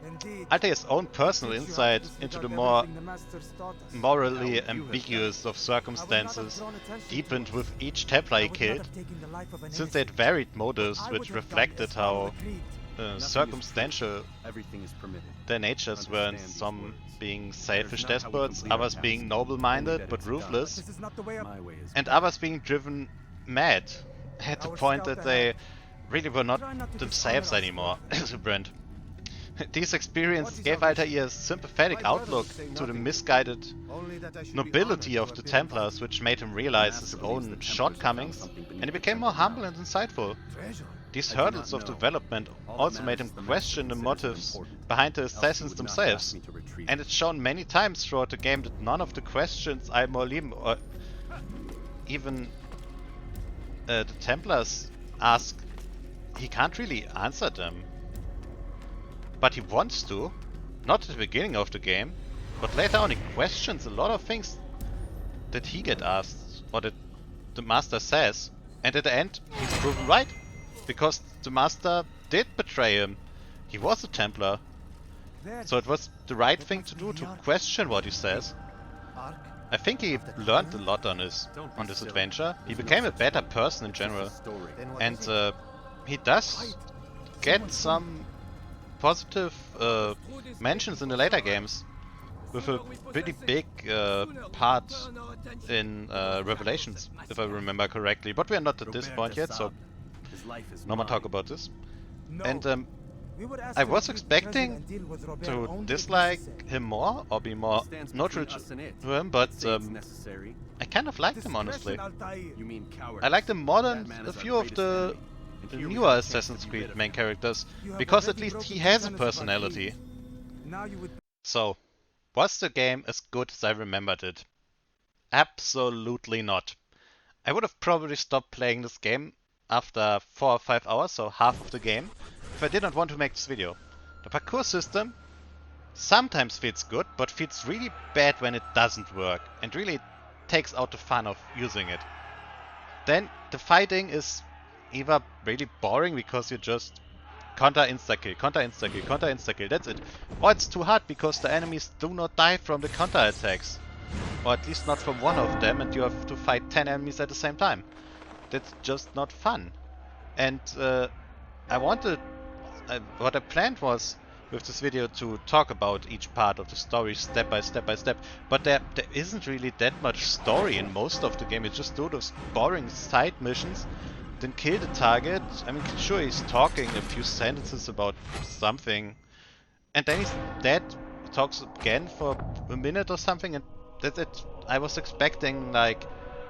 Indeed. Altair's own personal Teach you how insight to into disregard the more everything the masters taught us. morally Now, you have ambiguous of I would not have circumstances drawn attention to deepened us. with each Templar I he would not killed, have taken the life of an since they had innocent. varied motives I which would have done reflected is follow how the creed. Nothing is circumstantial true. Everything is permitted. their natures were, Understand these some words. being That is selfish not how we despots, complete our others task. being Only noble-minded that but it's done. ruthless, This is not the way up. My way is and better. others being driven mad at the Our point scout that they ahead. really were not Try not to themselves dishonor us, anymore, Lord. as a brand. These experiences What is gave our Altair mission? a sympathetic My brothers outlook say to the nothing. misguided Only that I should be nobility honored of to the have been Templars, invited. which made him The realize Master his believes the own Templars have found shortcomings, something beneath and he the became more temple humble now. and insightful. Treasure. These I do hurdles not of know. development All also that made him matters is the Master question the considers them motives important. behind the Else he assassins would not have asked themselves, me to retrieve and them. it's shown many times throughout the game that none of the questions Al-Mualim or even the Templars ask, he can't really answer them. But he wants to, not at the beginning of the game, but later on he questions a lot of things that he get asked, or that the Master says, and at the end he's proven right, because the Master did betray him. He was a Templar, There. so it was the right That thing must to be do the to Ark. question what he says. Ark? I think he Of the learned a Covenant? lot Don't be on this silly. adventure. He There's no became a such better thing. person in It's just a general, story. Then what and is it? he does Quiet. get Someone's some positive mentions in the later games, with a pretty big part in Revelations, if I remember correctly. But we are not at this Robert point de yet, so Sable. His life is no more talk mine. about this. No. And We were asked I to was retrieve the treasure expecting and deal with Robert to only if dislike necessary. him more, or be more Stands neutral between us and it. to him, but Say it's necessary. I kind of liked him, honestly. Discretion, Altair. You mean cowardice. I liked him more than That man a is our few of greatest the enemy. And here we newer have a chance to Assassin's be Creed rid of main him. characters, You have because at already least broken he the has a tenets of our personality. creed. Now you would So, was the game as good as I remembered it? Absolutely not. I would have probably stopped playing this game after 4 or 5 hours, so half of the game, if I did not want to make this video. The parkour system sometimes feels good, but feels really bad when it doesn't work, and really takes out the fun of using it. Then the fighting is either really boring because you just counter insta-kill, counter insta-kill, counter insta-kill, that's it. Or it's too hard because the enemies do not die from the counter attacks. Or at least not from one of them, and you have to fight 10 enemies at the same time. That's just not fun. And what I planned was with this video to talk about each part of the story step by step by step, but there isn't really that much story in most of the game. You just do those boring side missions, then kill the target. I mean, sure, he's talking a few sentences about something, and then he's dead. He talks again for a minute or something, and that's it. I was expecting like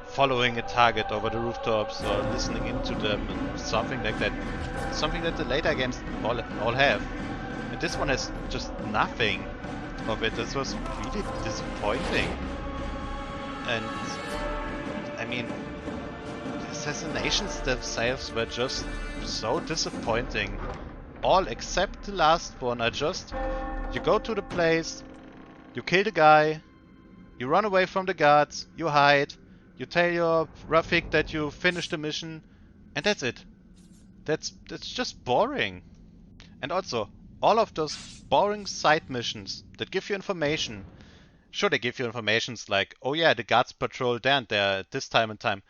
following a target over the rooftops or listening into them and something like that. Something that the later games all have. And this one has just nothing of it. This was really disappointing. And I mean, the assassinations themselves were just so disappointing. All except the last one. You go to the place, you kill the guy, you run away from the guards, you hide, you tell your Rafik that you finished the mission, and that's it. That's just boring. And also, all of those boring side missions that give you information. Sure, they give you informations like, oh yeah, the guards patrol there and there at this time and time.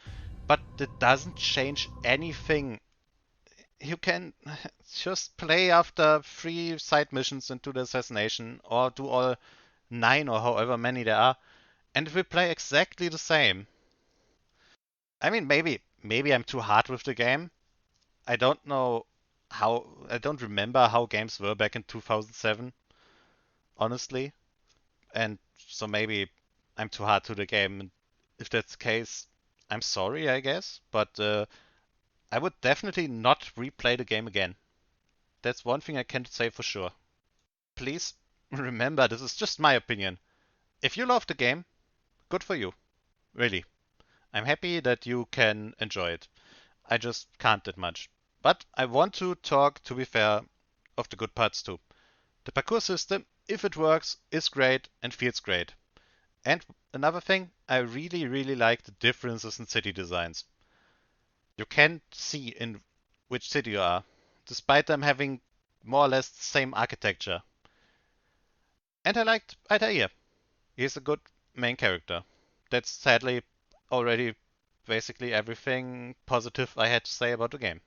But that doesn't change anything. You can just play after 3 side missions into the assassination, or do all 9 or however many there are, and it will play exactly the same. I mean, maybe I'm too hard with the game. I don't know I don't remember how games were back in 2007, honestly. And so maybe I'm too hard to the game. And if that's the case, I'm sorry, I guess. But I would definitely not replay the game again. That's one thing I can say for sure. Please remember, this is just my opinion. If you love the game, good for you. Really. I'm happy that you can enjoy it. I just can't that much. But I want to talk, to be fair, of the good parts too. The parkour system, if it works, is great and feels great. And another thing, I really like the differences in city designs. You can see in which city you are, despite them having more or less the same architecture. And I liked Altair. He's a good main character. That's sadly already basically everything positive I had to say about the game.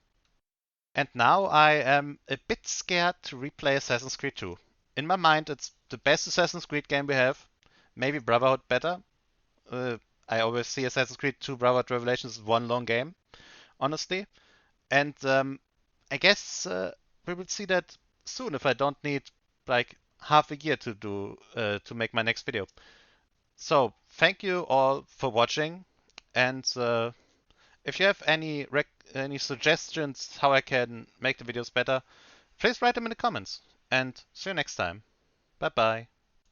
And now I am a bit scared to replay Assassin's Creed 2. In my mind, it's the best Assassin's Creed game we have. Maybe Brotherhood better. I always see Assassin's Creed 2 Brotherhood Revelations as one long game, honestly. And I guess we will see that soon if I don't need like half a year to make my next video. So thank you all for watching, and if you have any suggestions how I can make the videos better, please write them in the comments. And see you next time. Bye bye.